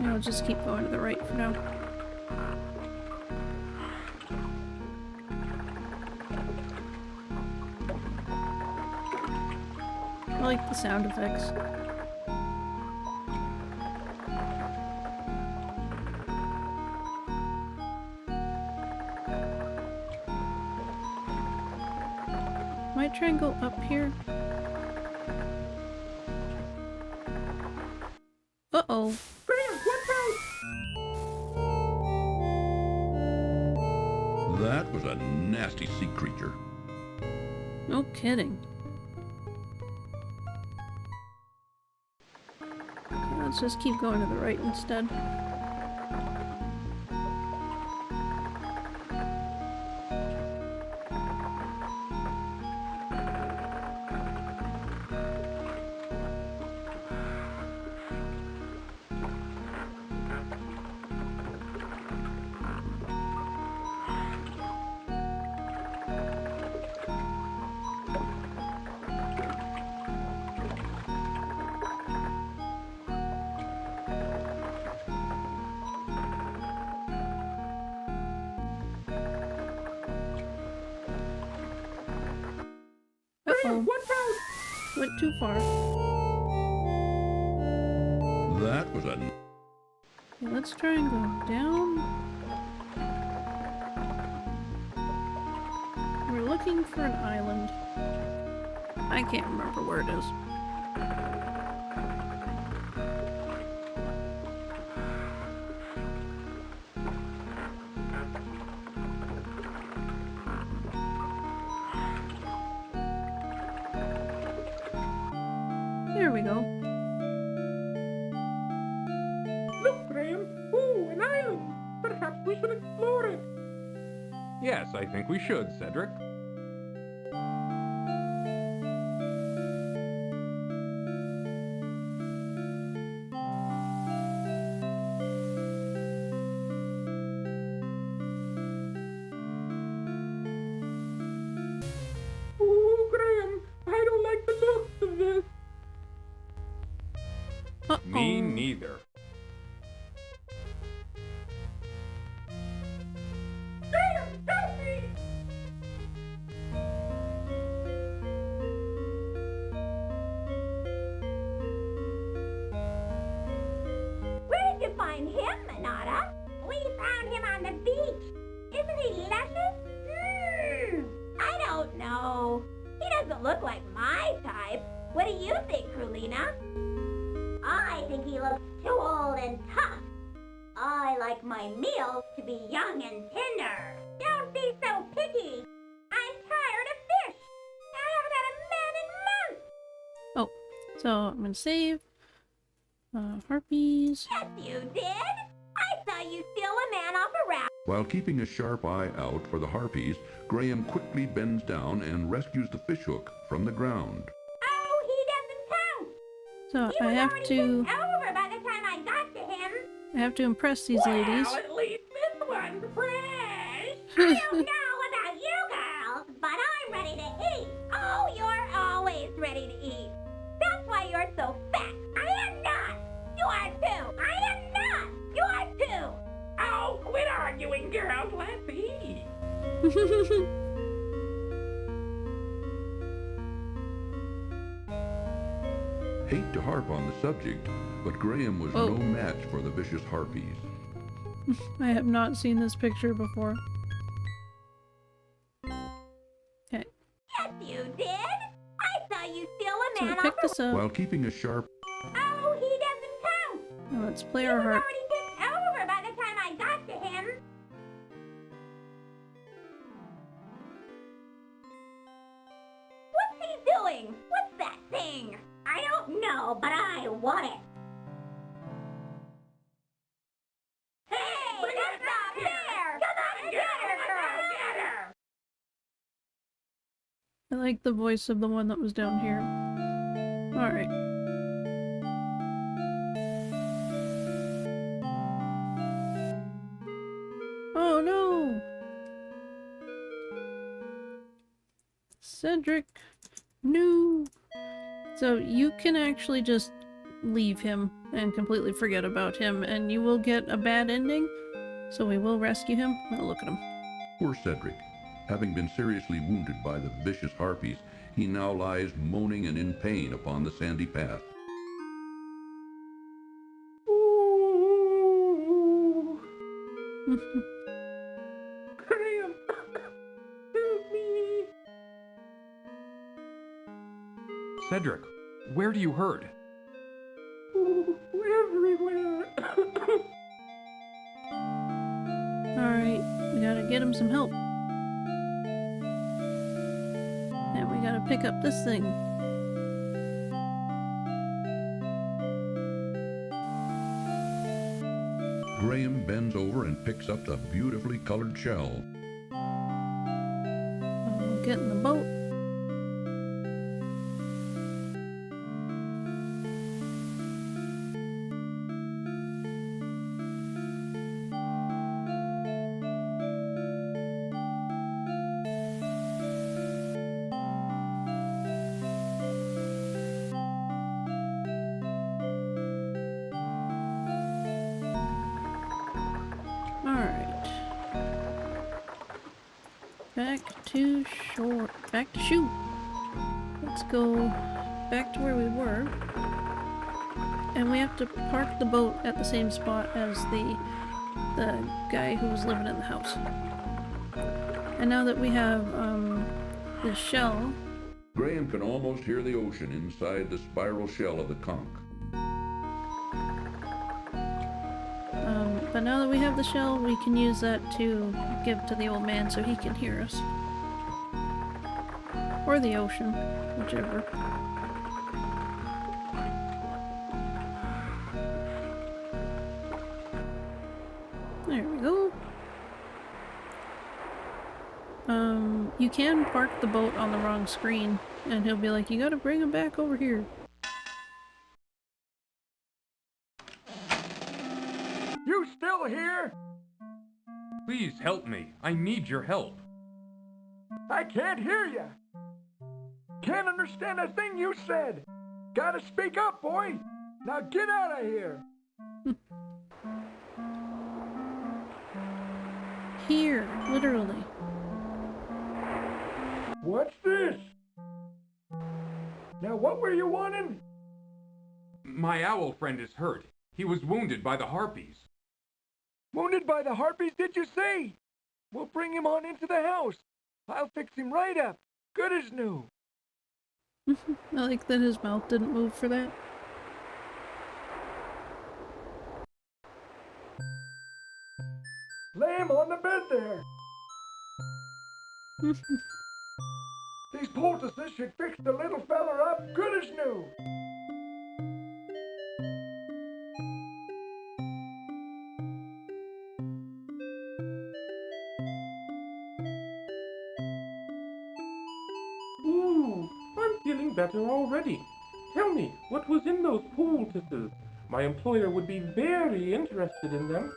I'll just keep going to the right for now. I like the sound effects. Might try and go up here. Uh-oh. Graham, watch out! That was a nasty sea creature. No kidding. Okay, let's just keep going to the right instead. Uh-oh. Watch out! Went too far. That was a... Okay, let's try and go down. We're looking for an island. I can't remember where it is. There we go. Look, Graham. Ooh, an island. Perhaps we should explore it. Yes, I think we should, Cedric. Ooh, Graham, I don't like the looks of this. Me neither. Graham, help me! Where did you find him, Manada? We found him on the beach. Isn't he luscious? I don't know. He doesn't look like my type. What do you think, Krulina? I think he looks too old and tough. I like my meals to be young and tender. Don't be so picky. I'm tired of fish. I haven't had a man in months. Oh, so I'm gonna save. Harpies. Yes, you did. I saw you steal a man off a raft. While keeping a sharp eye out for the harpies, Graham quickly bends down and rescues the fishhook from the ground. Oh, he doesn't count. So He I was have already to. tipped over by the time I got to him. I have to impress these ladies. Well, at least this one's fresh. I don't know about you girls, but I'm ready to eat. Oh, you're always ready to eat. That's why you're so fat. I am not. You are too. I am not. You are too. Oh, quit arguing, girls. Let's eat. Hate to harp on the subject, but Graham was Oh. no match for the vicious harpies. I have not seen this picture before. Okay, Yes, you did. I saw you steal a so man pick off a... this up. While keeping a sharp Oh, he doesn't count. Now let's play He our was harp. already tipped over by the time I got to him. What's he doing? What's that thing? I don't know, but I want it. Hey, that's not fair! Come on, get her, girl! Get her! I like the voice of the one that was down here. Alright. Oh no! Cedric! No! So you can actually just leave him and completely forget about him, and you will get a bad ending. So we will rescue him. Oh, look at him. Poor Cedric. Having been seriously wounded by the vicious harpies, he now lies moaning and in pain upon the sandy path. Ooh. Graham, help me. Cedric, where do you hurt? Ooh, everywhere. Alright, we gotta get him some help. And we gotta pick up this thing. Graham bends over and picks up the beautifully colored shell. We'll get in the boat. Alright. Back to shore. Back to shoot. Let's go back to where we were. And we have to park the boat at the same spot as the guy who was living in the house. And now that we have the shell, Graham can almost hear the ocean inside the spiral shell of the conch. but now that we have the shell, we can use that to give to the old man so he can hear us. Or the ocean, whichever. There we go. You can park the boat on the wrong screen, and he'll be like, you gotta bring him back over here. You still here? Please help me. I need your help. I can't hear you. Can't understand a thing you said. Gotta speak up, boy. Now get out of here. Here, literally. What's this? Now what were you wanting? My owl friend is hurt. He was wounded by the harpies. Wounded by the harpies, did you say? We'll bring him on into the house. I'll fix him right up. Good as new. I like that his mouth didn't move for that. Lay him on the bed there. These poultices should fix the little feller up good as new. Ooh, I'm feeling better already. Tell me, what was in those poultices? My employer would be very interested in them.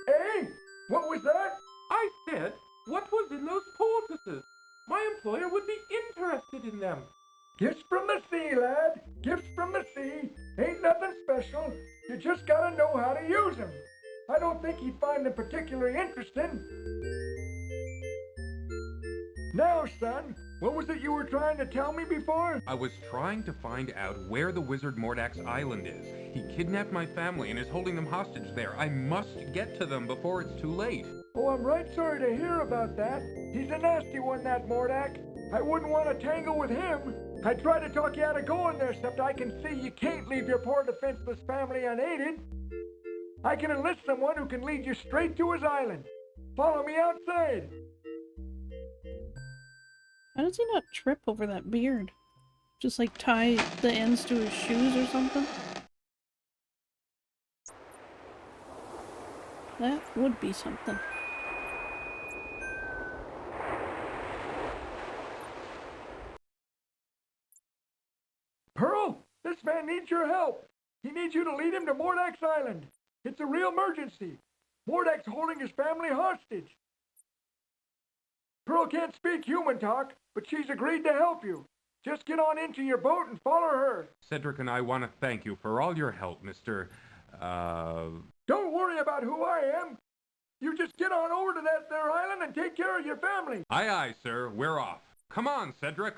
Hey, what was that? I said, what was in those poultices? My employer would be interested in them. Gifts from the sea, lad. Gifts from the sea. Ain't nothing special. You just gotta know how to use them. I don't think he'd find them particularly interesting. Now, son, what was it you were trying to tell me before? I was trying to find out where the wizard Mordak's island is. He kidnapped my family and is holding them hostage there. I must get to them before it's too late. Oh, I'm right sorry to hear about that. He's a nasty one, that Mordak. I wouldn't want to tangle with him. I tried to talk you out of going there, except I can see you can't leave your poor defenseless family unaided. I can enlist someone who can lead you straight to his island. Follow me outside. How does he not trip over that beard? Just like tie the ends to his shoes or something? That would be something. Pearl, this man needs your help. He needs you to lead him to Mordak's island. It's a real emergency. Mordak's holding his family hostage. Pearl can't speak human talk, but she's agreed to help you. Just get on into your boat and follow her. Cedric and I want to thank you for all your help, Mr. Don't worry about who I am. You just get on over to that there island and take care of your family. Aye, aye, sir. We're off. Come on, Cedric.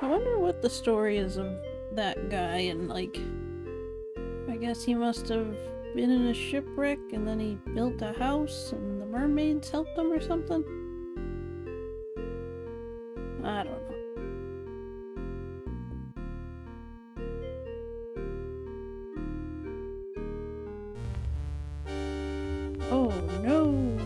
I wonder what the story is of that guy, and like, I guess he must have been in a shipwreck and then he built a house and the mermaids helped him or something? I don't know. Oh no!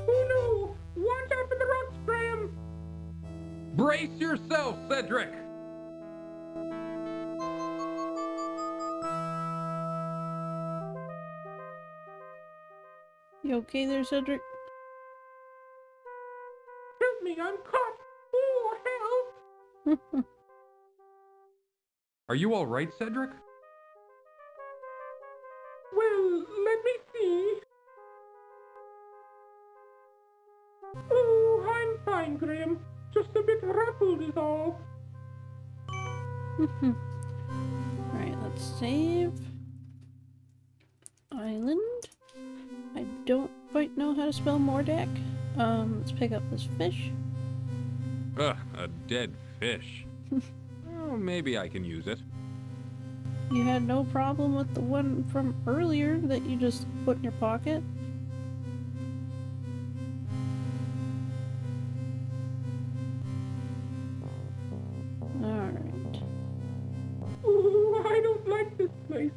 Oh no! Watch out for the rocks, Graham! Brace yourself, Cedric! You okay there, Cedric? Help me, I'm caught! Oh, help! Are you all right, Cedric? Well, let me see. Oh, I'm fine, Graham. Just a bit ruffled is all. Alright, let's save. Island. I don't quite know how to spell Mordak. Let's pick up this fish. Ugh, a dead fish. Oh, maybe I can use it. You had no problem with the one from earlier that you just put in your pocket? Alright. Oh, I don't like this place.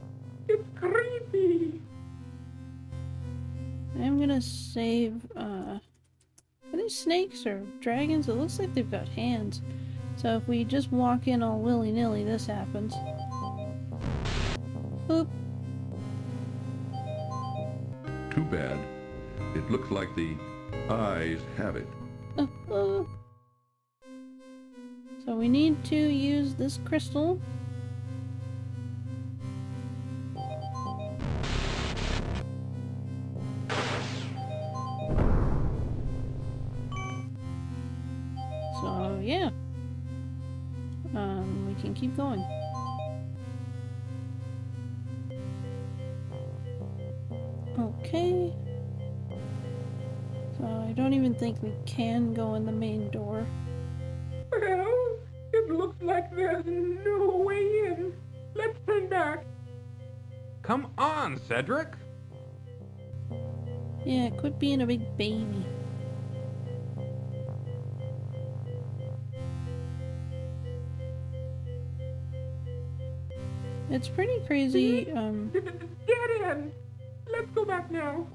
It's creepy. save, are these snakes or dragons? It looks like they've got hands. So if we just walk in all willy-nilly, this happens. Oop. Too bad. It looks like the eyes have it. So we need to use this crystal. So yeah. We can keep going. Okay. So I don't even think we can go in the main door. Well, it looks like there's no way in. Let's turn back. Come on, Cedric! Yeah, quit being a big baby. It's pretty crazy, Get in! Let's go back now.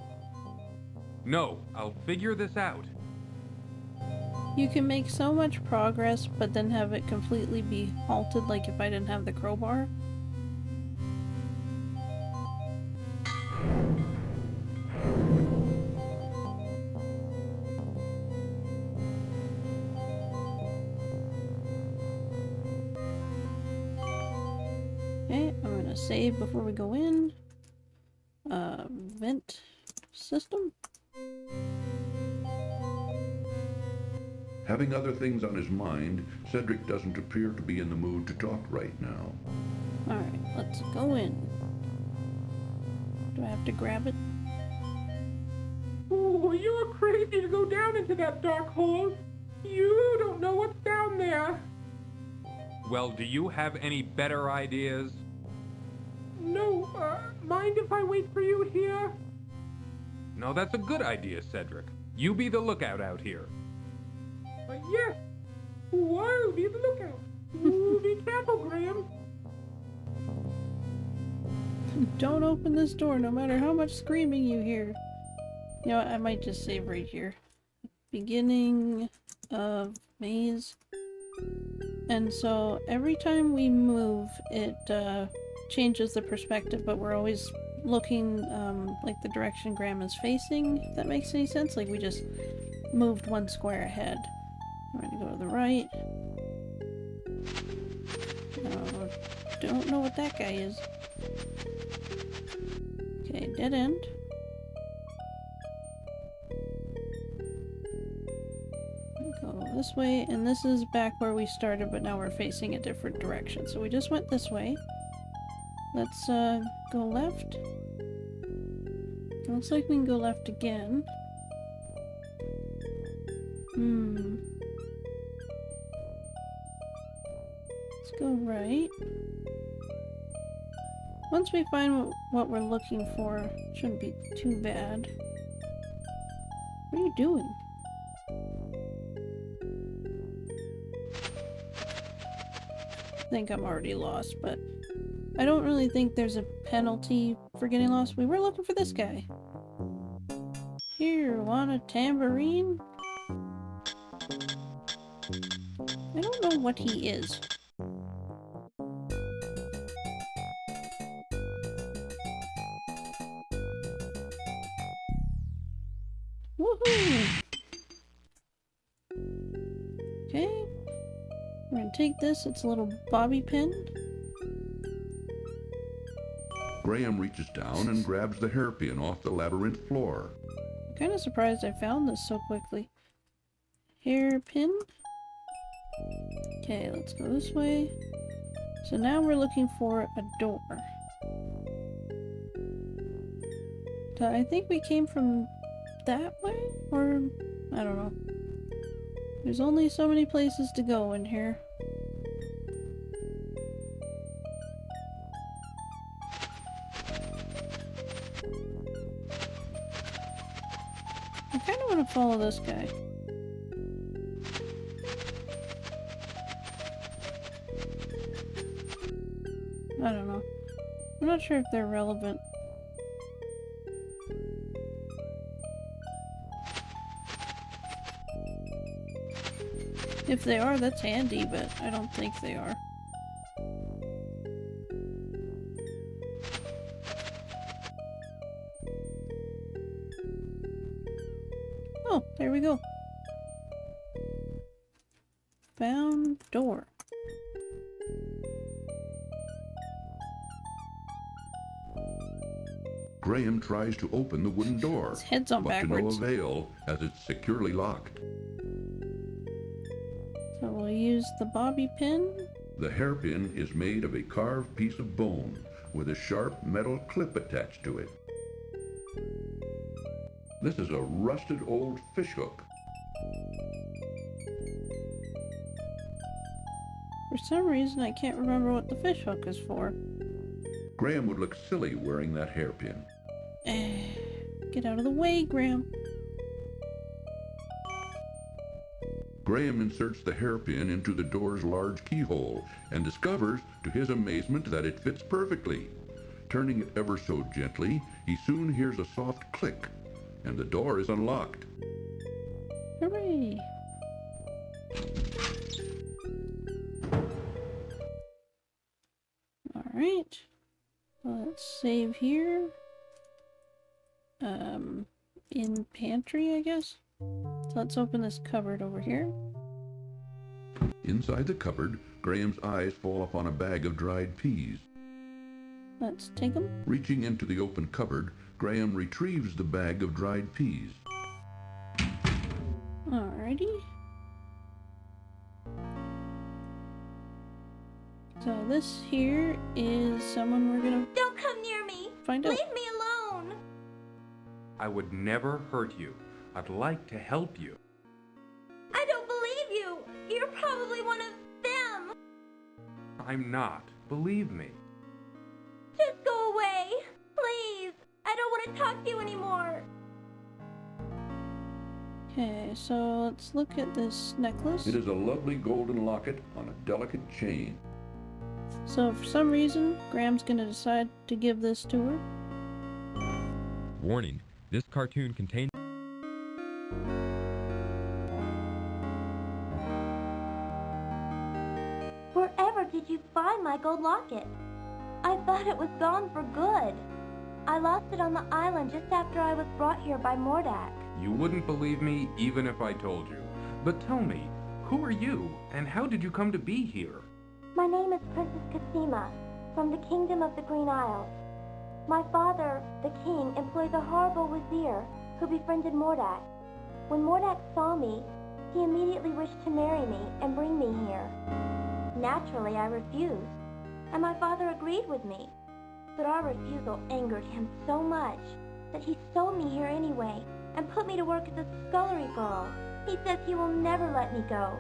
No, I'll figure this out. you can make so much progress, but then have it completely be halted, like if I didn't have the crowbar. Okay, I'm gonna save before we go in. Vent system. Having other things on his mind, Cedric doesn't appear to be in the mood to talk right now. Alright, let's go in. Do I have to grab it? Oh, you're crazy to go down into that dark hole. You don't know what's down there. Well, do you have any better ideas? No, mind if I wait for you here? No, that's a good idea, Cedric. You be the lookout out here. Yes. I'll be the lookout. Ooh, be careful, Graham. Don't open this door no matter how much screaming you hear. You know what, I might just save right here. Beginning of maze. And so every time we move, it changes the perspective, but we're always looking like the direction Graham is facing, if that makes any sense. Like we just moved one square ahead. We're gonna go to the right. Don't know what that guy is. Okay, dead end. Go this way, and this is back where we started, but now we're facing a different direction. So we just went this way. Let's go left. Looks like we can go left again. Let's go right. Once we find what we're looking for, shouldn't be too bad. What are you doing? I think I'm already lost, but I don't really think there's a penalty for getting lost. We were looking for this guy. Here, want a tambourine? I don't know what he is. Woohoo! Okay. We're gonna take this, it's a little bobby pin. Graham reaches down and grabs the hairpin off the labyrinth floor. I'm kind of surprised I found this so quickly. Hairpin. Okay, let's go this way. So now we're looking for a door. I think we came from that way? Or, I don't know. There's only so many places to go in here. I kind of want to follow this guy. I don't know. I'm not sure if they're relevant. If they are, that's handy, but I don't think they are. Oh, there we go. Found door. Graham tries to open the wooden door, His head's on but backwards. to no avail as it's securely locked. So we'll use the bobby pin. The hairpin is made of a carved piece of bone with a sharp metal clip attached to it. This is a rusted old fishhook. For some reason, I can't remember what the fishhook is for. Graham would look silly wearing that hairpin. Get out of the way, Graham. Graham inserts the hairpin into the door's large keyhole and discovers, to his amazement, that it fits perfectly. Turning it ever so gently, he soon hears a soft click, and the door is unlocked. Hooray! Alright. Let's save here. In pantry, I guess? So let's open this cupboard over here. Inside the cupboard, Graham's eyes fall upon a bag of dried peas. Let's take them. Reaching into the open cupboard, Graham retrieves the bag of dried peas. Alrighty. So this here is someone we're gonna Don't come near me! find out. Leave me alone! I would never hurt you. I'd like to help you. I don't believe you! You're probably one of them! I'm not. Believe me. Just go away! Please! I don't want to talk to you anymore! Okay, so let's look at this necklace. It is a lovely golden locket on a delicate chain. So for some reason, Graham's gonna decide to give this to her. Warning, this cartoon contains Wherever did you find my gold locket? I thought it was gone for good. I lost it on the island just after I was brought here by Mordak. You wouldn't believe me even if I told you. But tell me, who are you, and how did you come to be here? My name is Princess Cassima, from the Kingdom of the Green Isles. My father, the king, employs a horrible wazir who befriended Mordak. When Mordak saw me, he immediately wished to marry me and bring me here. Naturally, I refused, and my father agreed with me. But our refusal angered him so much that he sold me here anyway and put me to work as a scullery girl. He says he will never let me go,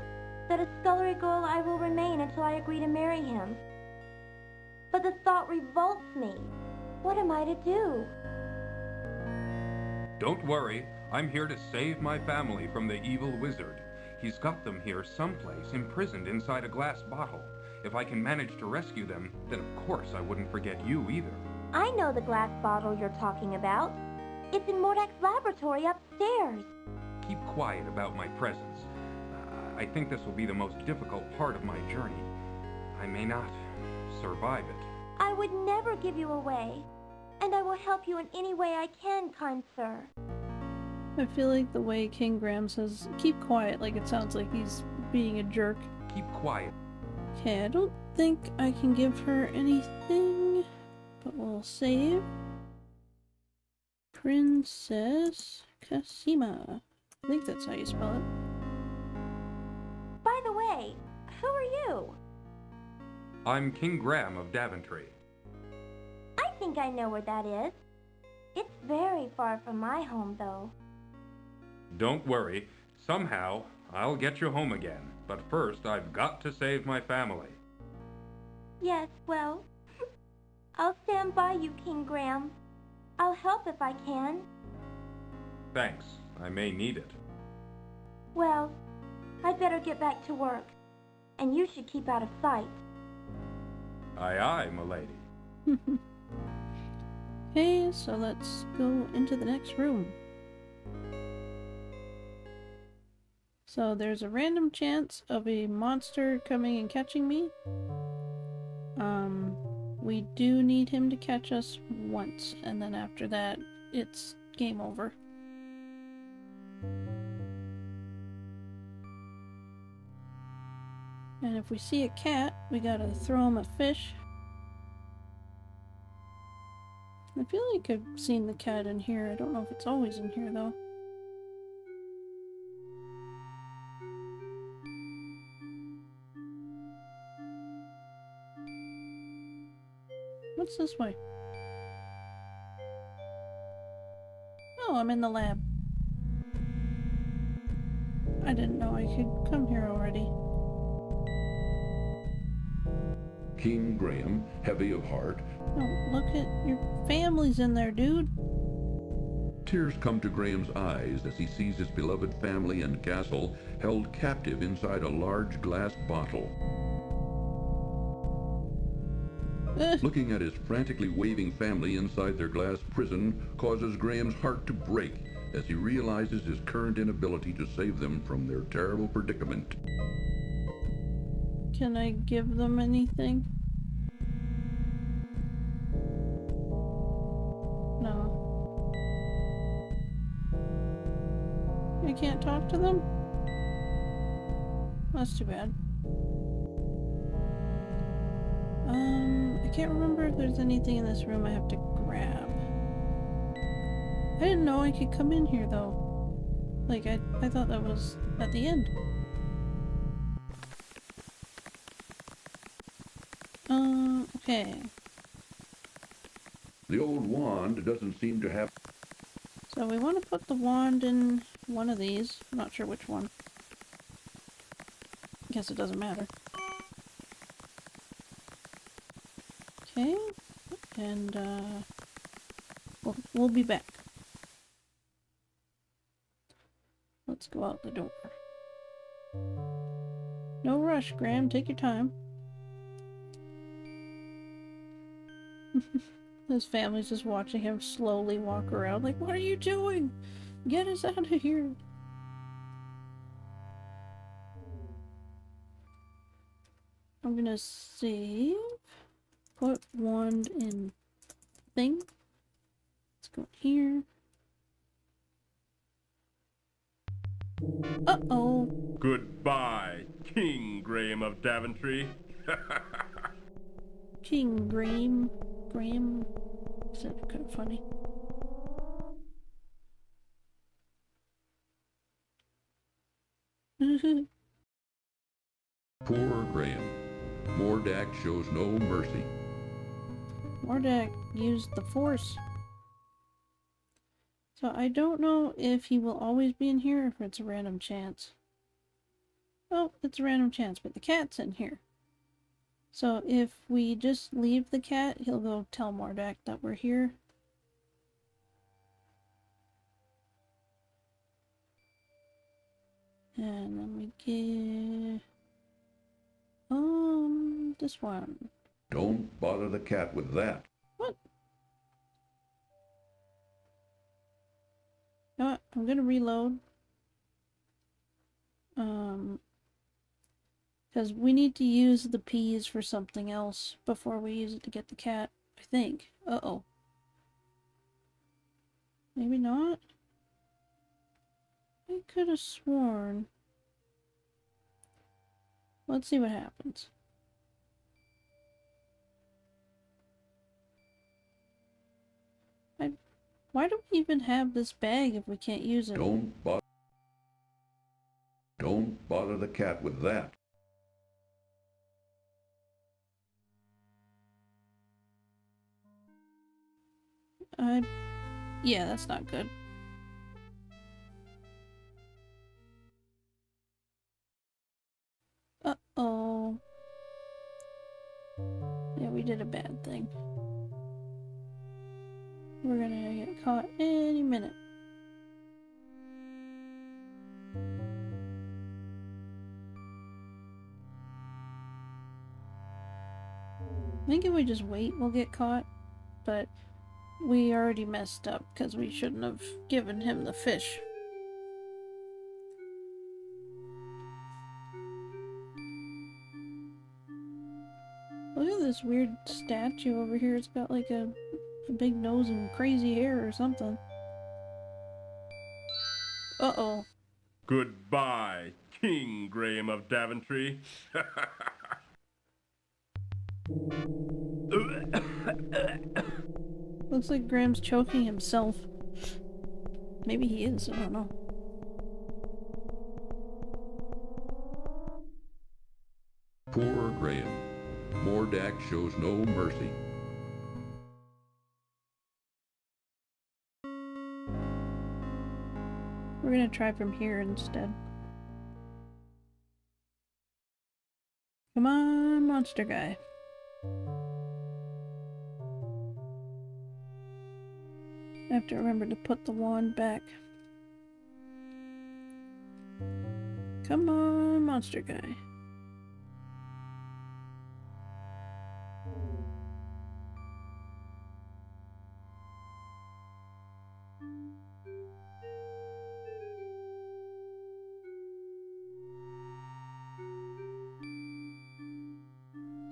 that a scullery girl I will remain until I agree to marry him. But the thought revolts me. What am I to do? Don't worry, I'm here to save my family from the evil wizard. He's got them here someplace, imprisoned inside a glass bottle. If I can manage to rescue them, then of course I wouldn't forget you either. I know the glass bottle you're talking about. It's in Mordak's laboratory upstairs. Keep quiet about my presence. I think this will be the most difficult part of my journey. I may not survive it. I would never give you away, and I will help you in any way I can, kind sir. I feel like the way King Graham says, keep quiet, like it sounds like he's being a jerk. Keep quiet. Okay, I don't think I can give her anything, but we'll save. Princess Cassima. I think that's how you spell it. By the way, who are you? I'm King Graham of Daventry. I think I know where that is. It's very far from my home, though. Don't worry. Somehow, I'll get you home again. But first, I've got to save my family. Yes, well, I'll stand by you, King Graham. I'll help if I can. Thanks. I may need it. Well, I'd better get back to work. And you should keep out of sight. Aye, aye, m'lady. Okay, so let's go into the next room. So there's a random chance of a monster coming and catching me. We do need him to catch us once, and then after that, it's game over. And if we see a cat, we gotta throw him a fish. I feel like I've seen the cat in here. I don't know if it's always in here, though. What's this way? Oh, I'm in the lab. I didn't know I could come here already. King Graham, heavy of heart. Oh, look at your family's in there, dude. Tears come to Graham's eyes as he sees his beloved family and castle held captive inside a large glass bottle. Looking at his frantically waving family inside their glass prison causes Graham's heart to break as he realizes his current inability to save them from their terrible predicament. Can I give them anything? No. I can't talk to them? That's too bad. I can't remember if there's anything in this room I have to grab. I didn't know I could come in here though. Like, I thought that was at the end. Okay. The old wand doesn't seem to have... So we want to put the wand in one of these. I'm not sure which one. Guess it doesn't matter. Okay. And, we'll be back. Let's go out the door. No rush, Graham. Take your time. His family's just watching him slowly walk around like, what are you doing? Get us out of here. I'm gonna save. Put wand in thing. Let's go here. Uh-oh. Goodbye, King Graham of Daventry. King Graham. Graham. Is that kind of funny? Poor Graham. Mordak shows no mercy. Mordak used the Force. So I don't know if he will always be in here or if it's a random chance. Oh, it's a random chance, but the cat's in here. So if we just leave the cat, he'll go tell Mordak that we're here. And let me get... this one. Don't bother the cat with that. What? You know what? I'm gonna reload. Because we need to use the peas for something else before we use it to get the cat, I think. Uh-oh. Maybe not? I could have sworn. Let's see what happens. Why do we even have this bag if we can't use it? Don't bother the cat with that. Yeah, that's not good. Uh-oh. Yeah, we did a bad thing. We're gonna get caught any minute. I think if we just wait, we'll get caught. But we already messed up because we shouldn't have given him the fish. Look at this weird statue over here. It's got like a big nose and crazy hair or something. Uh-oh. Goodbye, King Graham of Daventry. Looks like Graham's choking himself. Maybe he is, I don't know. Poor Graham. Mordak shows no mercy. We're gonna try from here instead. Come on, monster guy. I have to remember to put the wand back. Come on, monster guy.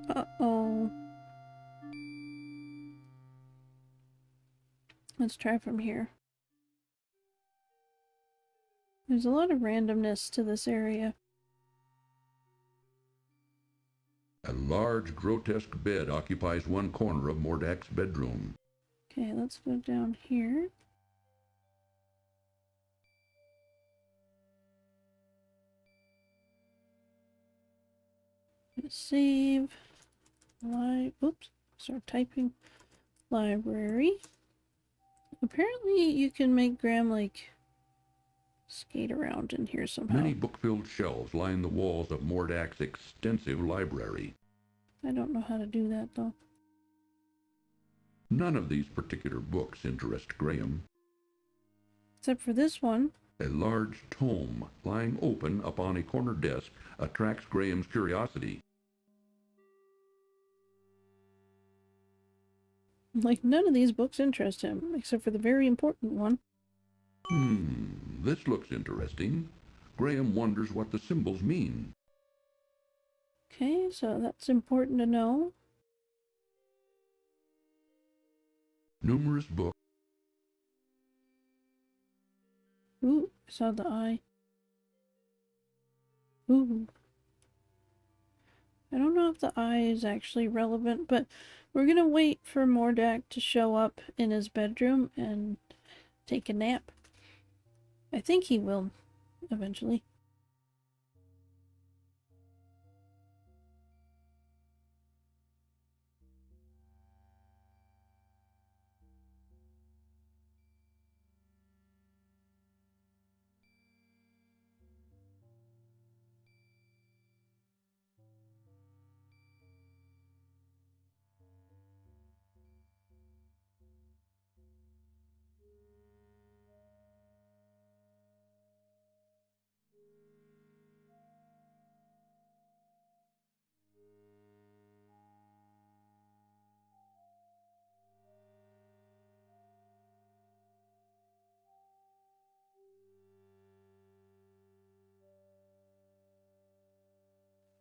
Uh-oh. Let's try from here. There's a lot of randomness to this area. A large, grotesque bed occupies one corner of Mordak's bedroom. Okay, let's go down here. Save. Oops. Start typing. Library. Apparently you can make Graham, like, skate around in here somehow. Many book-filled shelves line the walls of Mordak's extensive library. I don't know how to do that, though. None of these particular books interest Graham. Except for this one. A large tome lying open upon a corner desk attracts Graham's curiosity. Like, none of these books interest him, except for the very important one. This looks interesting. Graham wonders what the symbols mean. Okay, so that's important to know. Numerous books. Ooh, I saw the eye. Ooh. I don't know if the eye is actually relevant, but we're gonna wait for Mordak to show up in his bedroom and take a nap. I think he will, eventually.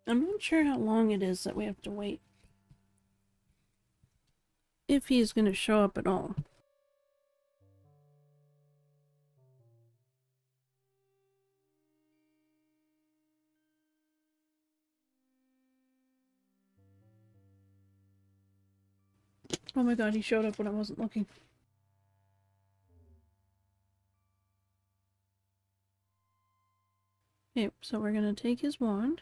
I'm not sure how long it is that we have to wait. If he's going to show up at all. Oh my god, he showed up when I wasn't looking. Okay, so we're going to take his wand.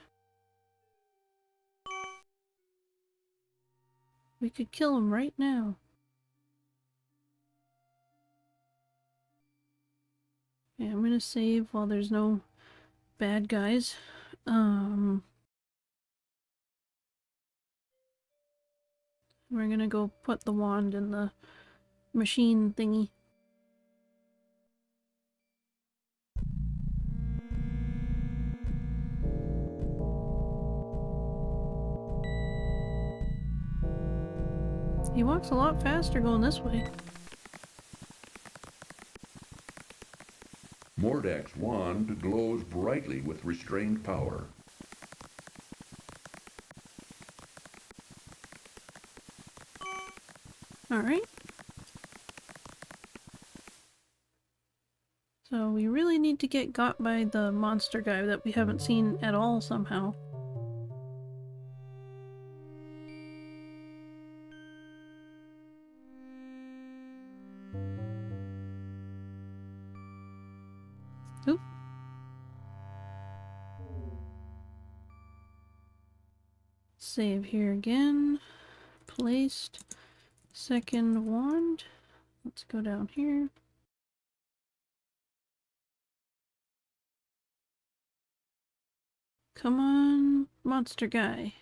We could kill him right now. Okay, I'm going to save while there's no bad guys. We're going to go put the wand in the machine thingy. He walks a lot faster going this way. Mordak's wand glows brightly with restrained power. Alright. So we really need to get got by the monster guy that we haven't seen at all somehow. Oop. Save here again. Placed. Second wand. Let's go down here. Come on, monster guy.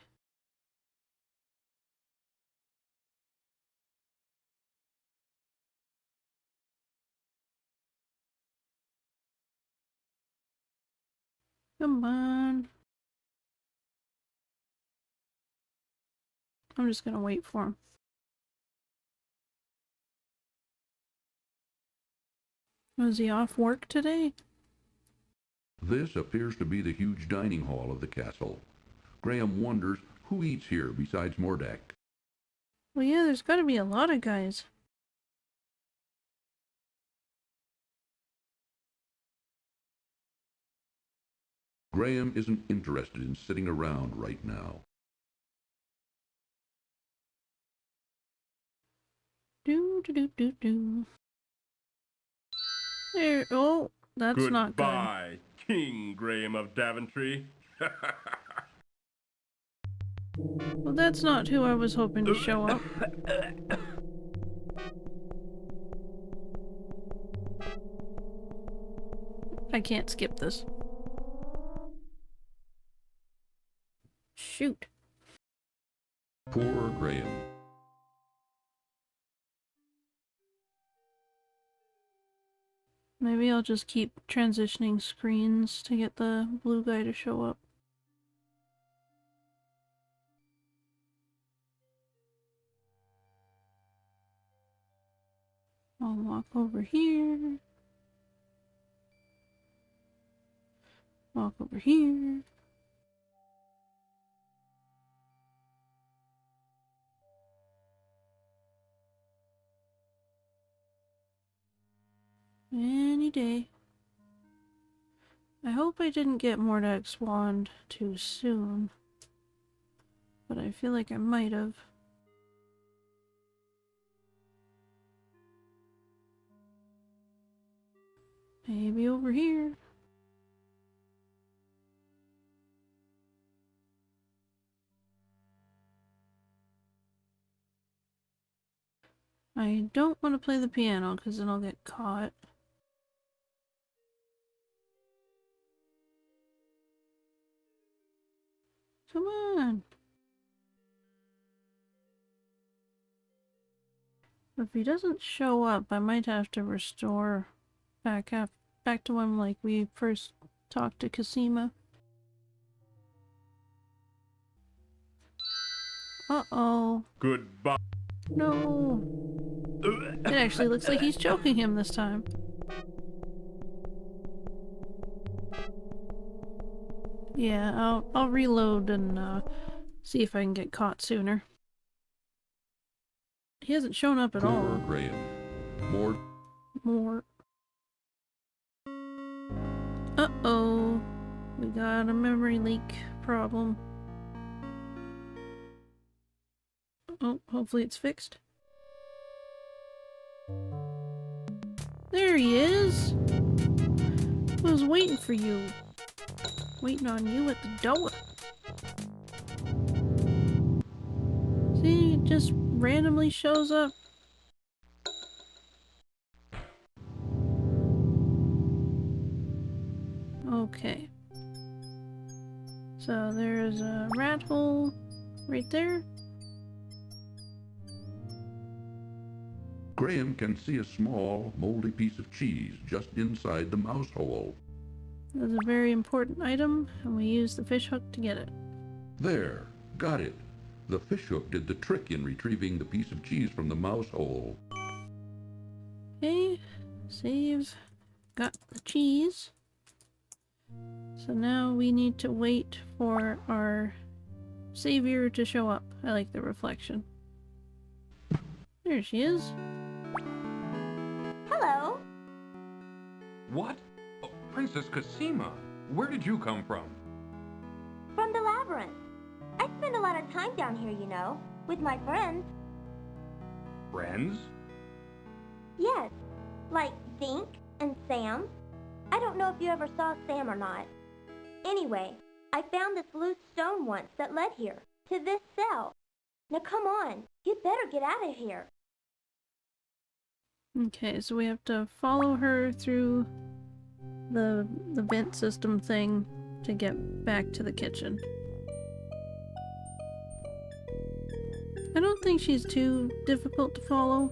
Come on. I'm just gonna wait for him. Was he off work today? This appears to be the huge dining hall of the castle. Graham wonders who eats here besides Mordak. Well, yeah, there's gotta be a lot of guys. Graham isn't interested in sitting around right now. Do. There. Oh, that's not good. Goodbye, King Graham of Daventry. Well, that's not who I was hoping to show up. I can't skip this. Shoot. Poor Graham. Maybe I'll just keep transitioning screens to get the blue guy to show up. I'll walk over here. Walk over here. Any day. I hope I didn't get Mordak's wand too soon. But I feel like I might have. Maybe over here. I don't want to play the piano because then I'll get caught. Come on. If he doesn't show up, I might have to restore back to when like we first talked to Casima. Uh-oh. Goodbye. No. It actually looks like he's choking him this time. Yeah, I'll reload and see if I can get caught sooner. He hasn't shown up at all. Poor Graham. More. Uh-oh. We got a memory leak problem. Oh, hopefully it's fixed. There he is! I was waiting for you. Waiting on you at the door. See, it just randomly shows up. Okay. So there's a rat hole right there. Graham can see a small, moldy piece of cheese just inside the mouse hole. That's a very important item, and we use the fish hook to get it. There, got it. The fish hook did the trick in retrieving the piece of cheese from the mouse hole. Okay, save. Got the cheese. So now we need to wait for our savior to show up. I like the reflection. There she is. Hello. What? Oh, Princess Cosima, where did you come from? From the labyrinth. I spend a lot of time down here, you know, with my friends. Friends? Yes, like Zink and Sam. I don't know if you ever saw Sam or not. Anyway, I found this loose stone once that led here, to this cell. Now come on, you'd better get out of here. Okay, so we have to follow her through the vent system thing to get back to the kitchen. I don't think she's too difficult to follow.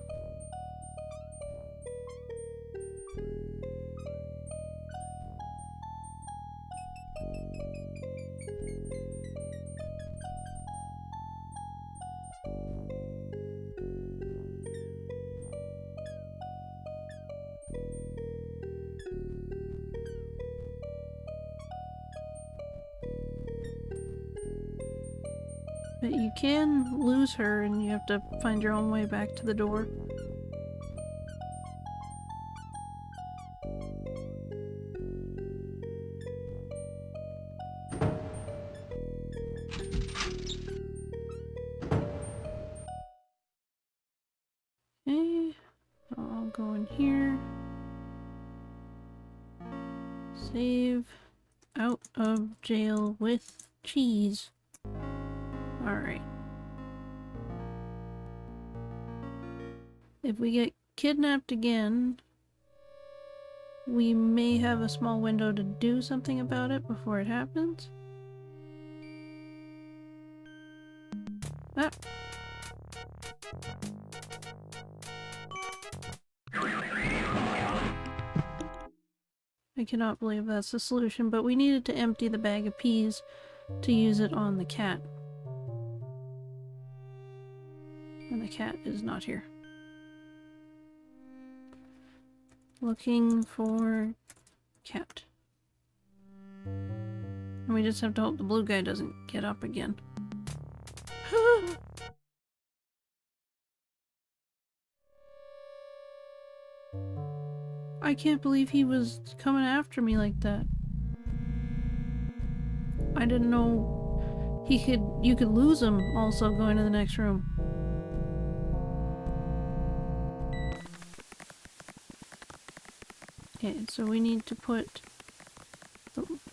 But you can lose her and you have to find your own way back to the door. Okay, I'll go in here. Save out of jail with cheese. Alright. If we get kidnapped again, we may have a small window to do something about it before it happens. Ah. I cannot believe that's the solution, but we needed to empty the bag of peas to use it on the cat. And the cat is not here. Looking for cat. And we just have to hope the blue guy doesn't get up again. I can't believe he was coming after me like that. I didn't know you could lose him also going to the next room. Okay, so we need to put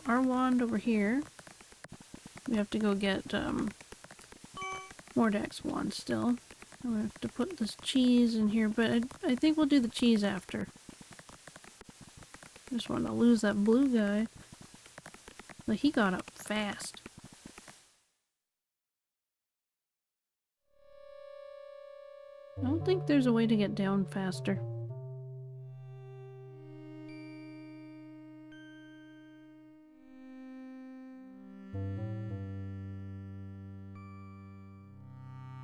our wand over here. We have to go get Mordek's wand still. And we have to put this cheese in here, but I think we'll do the cheese after. Just want to lose that blue guy. But he got up fast. I don't think there's a way to get down faster.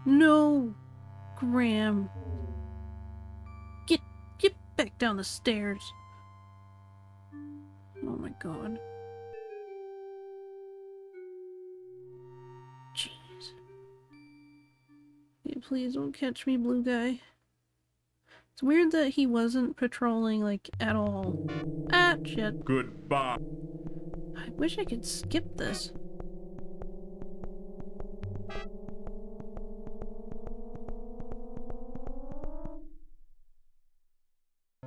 No! Graham. Get back down the stairs. Oh my god. Jeez. Okay, please don't catch me, blue guy. It's weird that he wasn't patrolling, like, at all. Ah, shit. Goodbye. I wish I could skip this.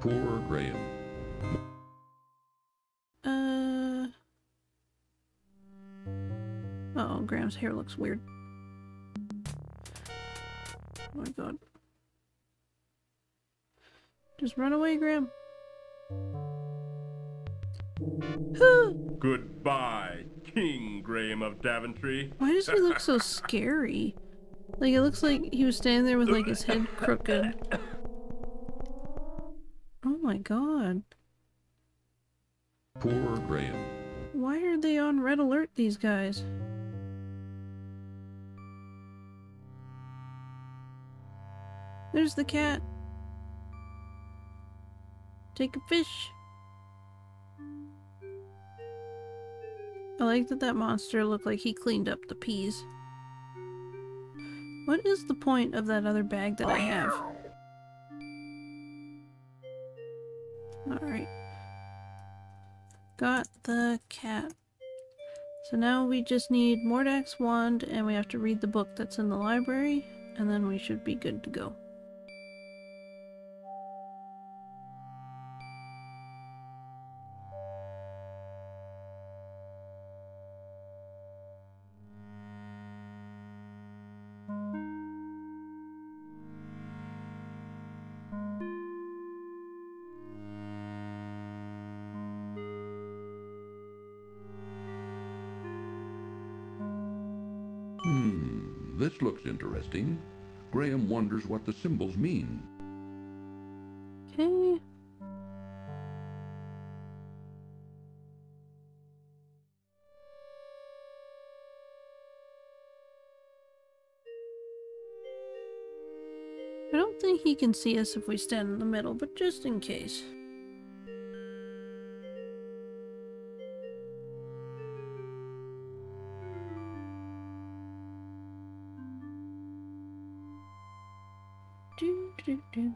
Poor Graham. Uh-oh, Graham's hair looks weird. Oh my god. Just run away, Graham. Goodbye, King Graham of Daventry. Why does he look so scary? Like, it looks like he was standing there with, like, his head crooked. Oh my god. Poor Graham. Why are they on red alert, these guys? There's the cat. Take a fish. I like that monster looked like he cleaned up the peas. What is the point of that other bag that I have? Alright. Got the cat. So now we just need Mordak's wand and we have to read the book that's in the library, and then we should be good to go. This looks interesting. Graham wonders what the symbols mean. Okay. I don't think he can see us if we stand in the middle, but just in case. Do, do, do.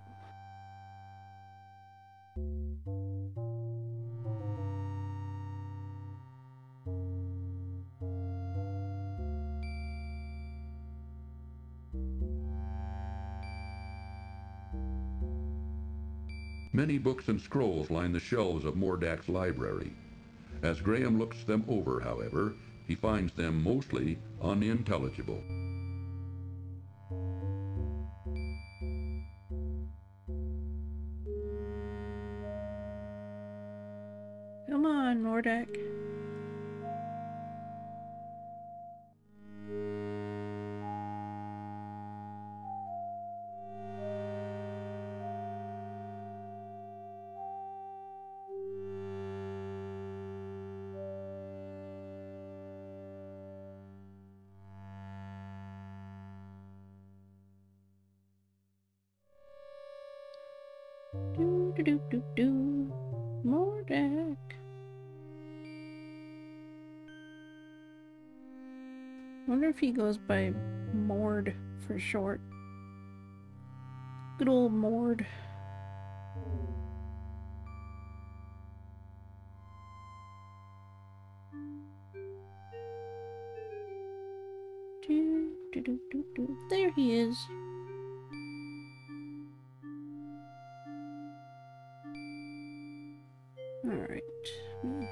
Many books and scrolls line the shelves of Mordak's library. As Graham looks them over, however, he finds them mostly unintelligible. Come on, Mordak. Do, do, do, do, do. Mordak. Wonder if he goes by Mord for short. Good old Mord. Do, do, do, do, do. There he is. Alright,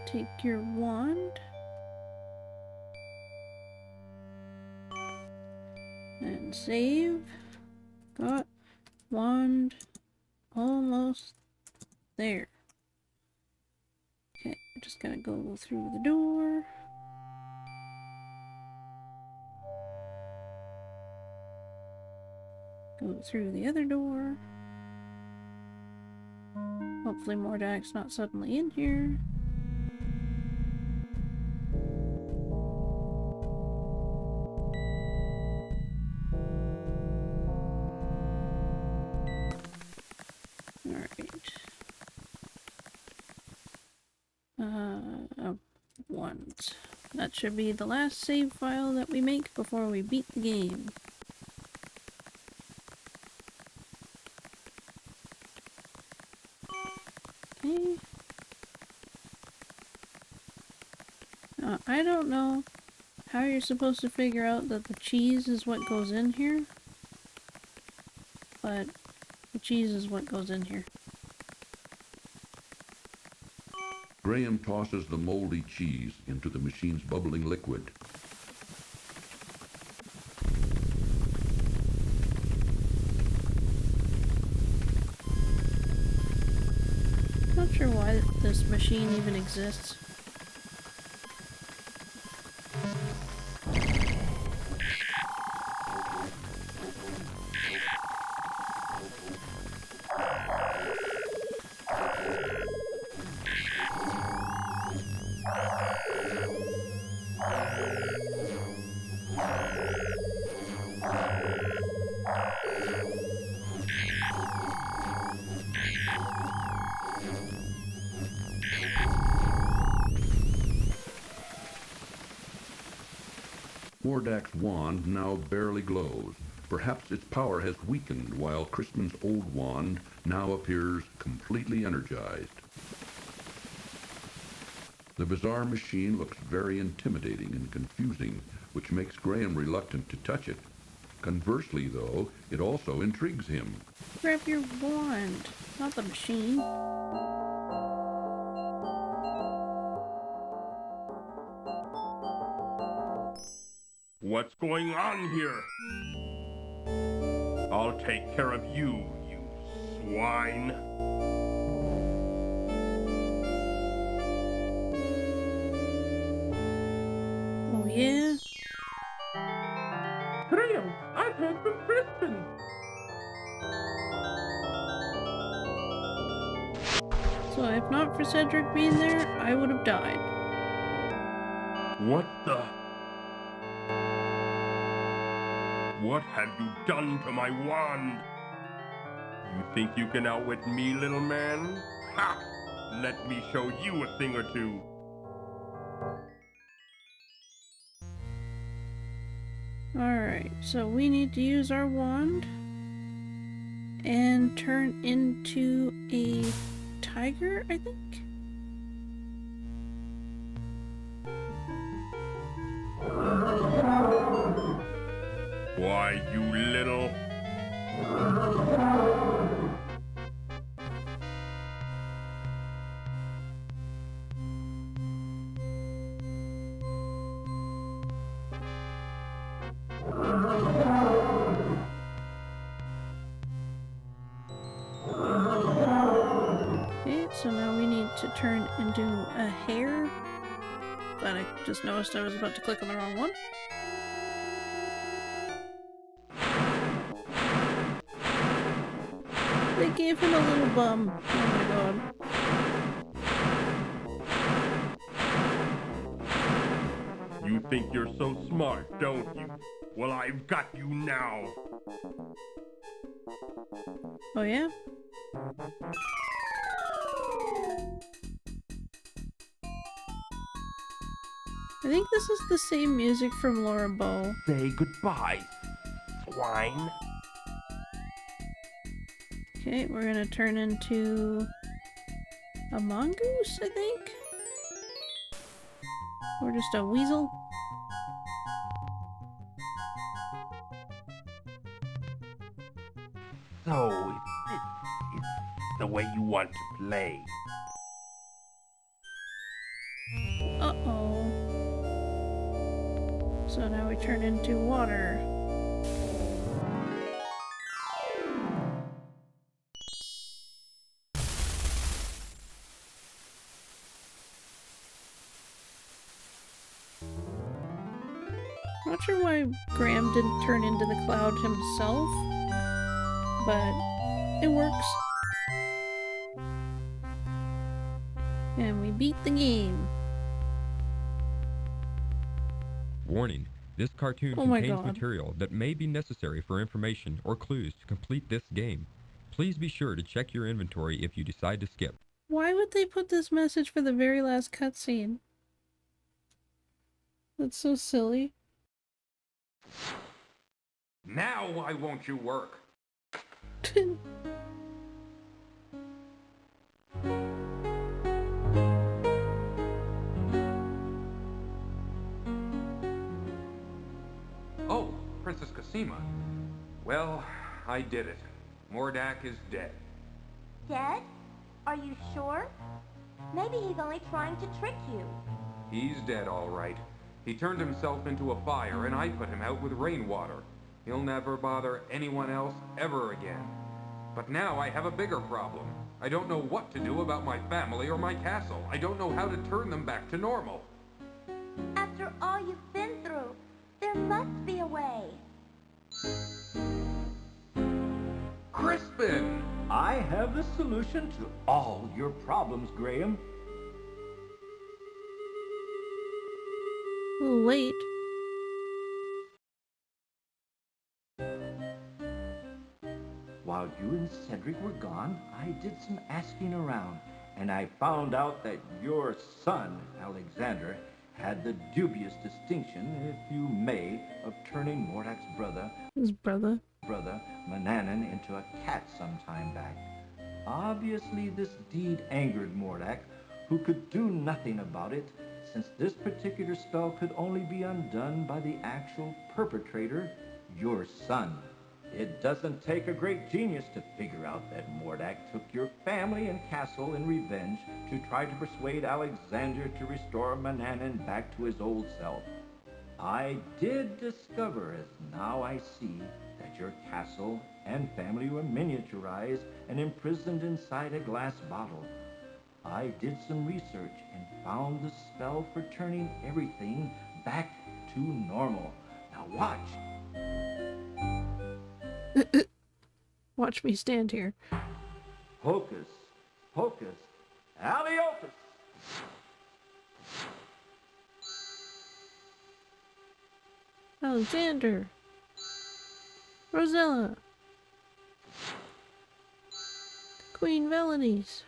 take your wand. And save. Got wand almost there. Okay, just gotta go through the door. Go through the other door. Hopefully Mordak's not suddenly in here. Ones. That should be the last save file that we make before we beat the game. Okay. I don't know how you're supposed to figure out that the cheese is what goes in here, but the cheese is what goes in here. Graham tosses the moldy cheese into the machine's bubbling liquid. Not sure why this machine even exists. Mordak's wand now barely glows. Perhaps its power has weakened while Crispin's old wand now appears completely energized. The bizarre machine looks very intimidating and confusing, which makes Graham reluctant to touch it. Conversely, though, it also intrigues him. Grab your wand, not the machine. What's going on here? I'll take care of you, you swine. Oh yeah? Graham, I've heard from Crispin. So if not for Cedric being there, I would have died. What the? What have you done to my wand? You think you can outwit me, little man? Ha! Let me show you a thing or two. Alright, so we need to use our wand and turn into a tiger, I think? Why, you little... Okay, so now we need to turn into a hare. Glad I just noticed I was about to click on the wrong one. They gave him a little bum. Oh my god. You think you're so smart, don't you? Well, I've got you now. Oh yeah? I think this is the same music from Laura Bow. Say goodbye, swine. Okay, we're gonna turn into a mongoose, I think? Or just a weasel? So, this is the way you want to play. Uh-oh. So now we turn into water. Not sure why Graham didn't turn into the cloud himself, but it works. And we beat the game. Warning. This cartoon Oh my contains God. material that may be necessary for information or clues to complete this game. Please be sure to check your inventory if you decide to skip. Why would they put this message for the very last cutscene? That's so silly. Now why won't you work? Oh, Princess Cosima. Well, I did it. Mordak is dead. Dead? Are you sure? Maybe he's only trying to trick you. He's dead, all right. He turned himself into a fire, and I put him out with rainwater. He'll never bother anyone else ever again. But now I have a bigger problem. I don't know what to do about my family or my castle. I don't know how to turn them back to normal. After all you've been through, there must be a way. Crispin! I have the solution to all your problems, Graham. A little late. While you and Cedric were gone, I did some asking around, and I found out that your son, Alexander, had the dubious distinction, if you may, of turning Mordak's brother, His brother. Mananan, into a cat some time back. Obviously, this deed angered Mordak, who could do nothing about it, since this particular spell could only be undone by the actual perpetrator, your son. It doesn't take a great genius to figure out that Mordak took your family and castle in revenge to try to persuade Alexander to restore Manannan back to his old self. I did discover, as now I see, that your castle and family were miniaturized and imprisoned inside a glass bottle. I did some research and found the spell for turning everything back to normal. Now watch. Watch me stand here. Hocus pocus, Aliotus. Alexander. Rosella. Queen Valenice.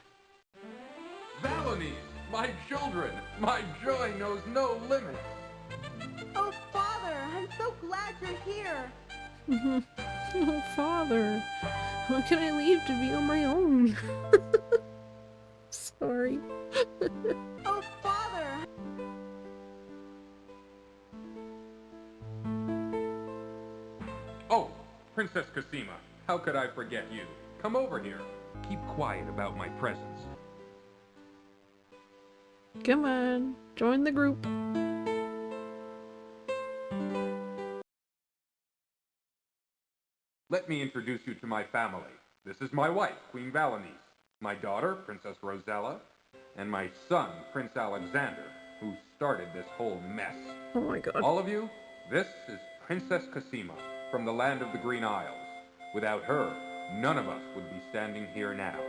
Valenice, my children, my joy knows no limits. Oh, Father, I'm so glad you're here. Oh, Father. When can I leave to be on my own? Sorry. Oh, Father. Oh, Princess Cosima, how could I forget you? Come over here. Keep quiet about my presence. Come on, join the group. Let me introduce you to my family. This is my wife, Queen Valenice, my daughter, Princess Rosella, and my son, Prince Alexander, who started this whole mess. Oh my god. All of you, this is Princess Cosima from the land of the Green Isles. Without her, none of us would be standing here now.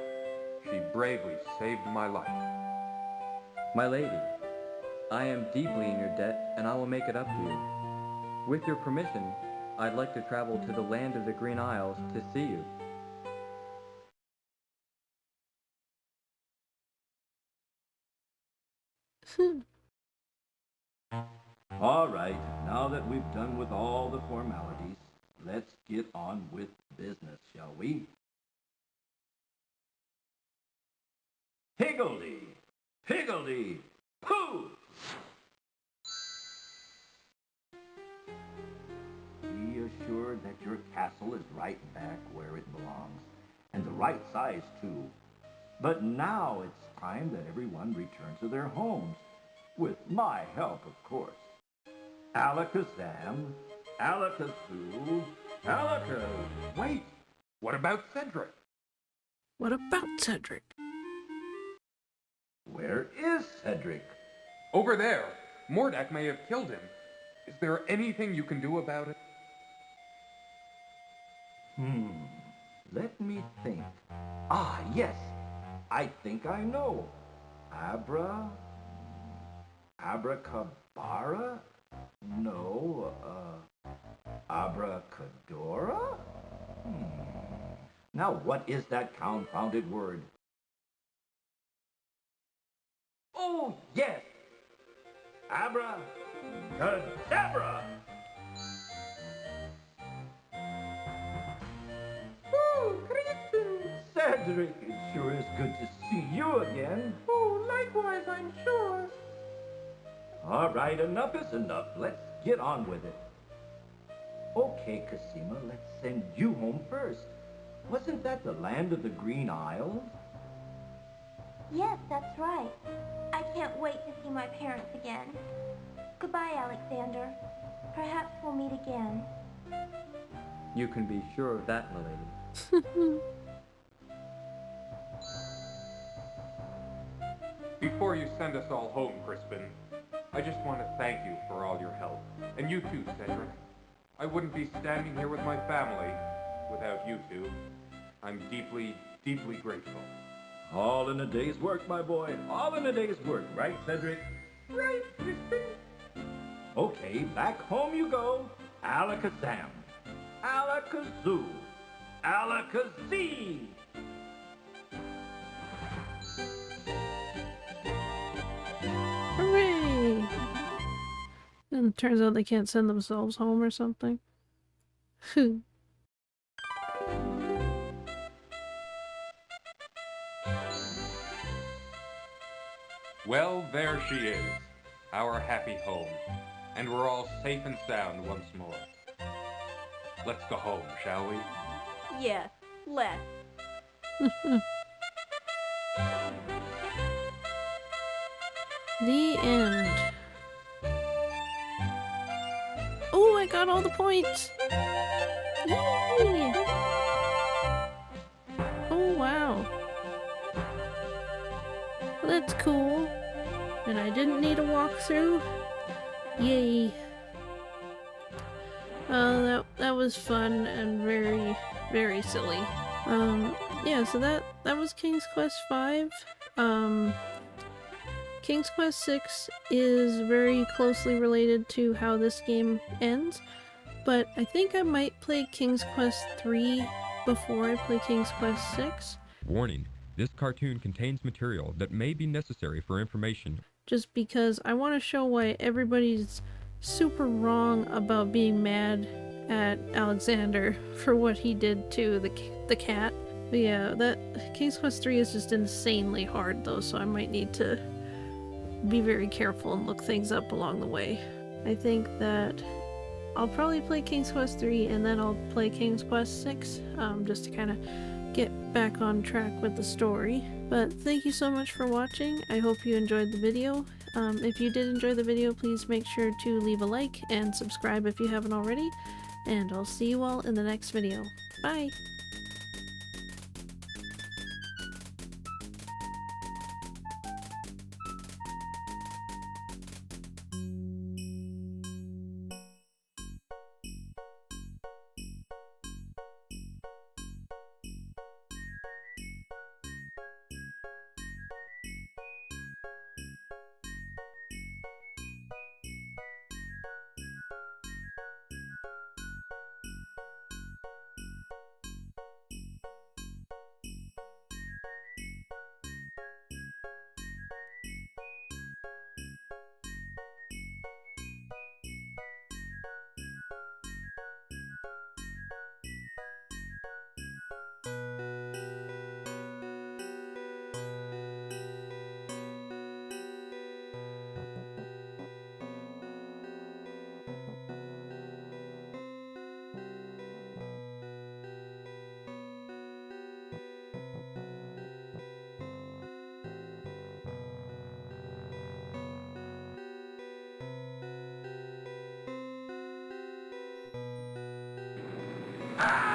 She bravely saved my life. My lady, I am deeply in your debt, and I will make it up to you. With your permission, I'd like to travel to the land of the Green Isles to see you. All right, now that we've done with all the formalities, let's get on with business, shall we? Higgledy, higgledy, pooh! Be assured that your castle is right back where it belongs, and the right size too. But now it's time that everyone return to their homes, with my help, of course. Alakazam, Alakazoo, Alakaz. Wait! What about Cedric? What about Cedric? Where is Cedric? Over there. Mordak may have killed him. Is there anything you can do about it? Let me think. Ah, yes. I think I know. Abracabara? No, abracadora? Now what is that confounded word? Oh, yes! Abracadabra! Oh, Crispin. Cedric, it sure is good to see you again. Oh, likewise, I'm sure. All right, enough is enough. Let's get on with it. Okay, Cosima, let's send you home first. Wasn't that the land of the Green Isles? Yes, that's right. I can't wait to see my parents again. Goodbye, Alexander. Perhaps we'll meet again. You can be sure of that, my lady. Before you send us all home, Crispin, I just want to thank you for all your help. And you too, Cedric. I wouldn't be standing here with my family without you two. I'm deeply, deeply grateful. All in a day's work, my boy. All in a day's work, right, Cedric? Right, Crispin. Okay, back home you go. Alakazam. Alakazoo. Alakazee. Hooray! And it turns out they can't send themselves home or something. Well, there she is, our happy home, and we're all safe and sound once more. Let's go home, shall we? Yes, let's. The end. Oh, I got all the points! Yay! Oh, wow. That's cool. And I didn't need a walkthrough. Yay. That was fun and very, very silly. Yeah, so that was King's Quest V. King's Quest VI is very closely related to how this game ends, but I think I might play King's Quest III before I play King's Quest VI. Warning, this cartoon contains material that may be necessary for information. Just because I want to show why everybody's super wrong about being mad at Alexander for what he did to the cat. But yeah, that King's Quest III is just insanely hard though, so I might need to be very careful and look things up along the way. I think that I'll probably play King's Quest III and then I'll play King's Quest VI, just to kind of get back on track with the story. But thank you so much for watching. I hope you enjoyed the video. If you did enjoy the video, please make sure to leave a like and subscribe if you haven't already. And I'll see you all in the next video. Bye! Ah!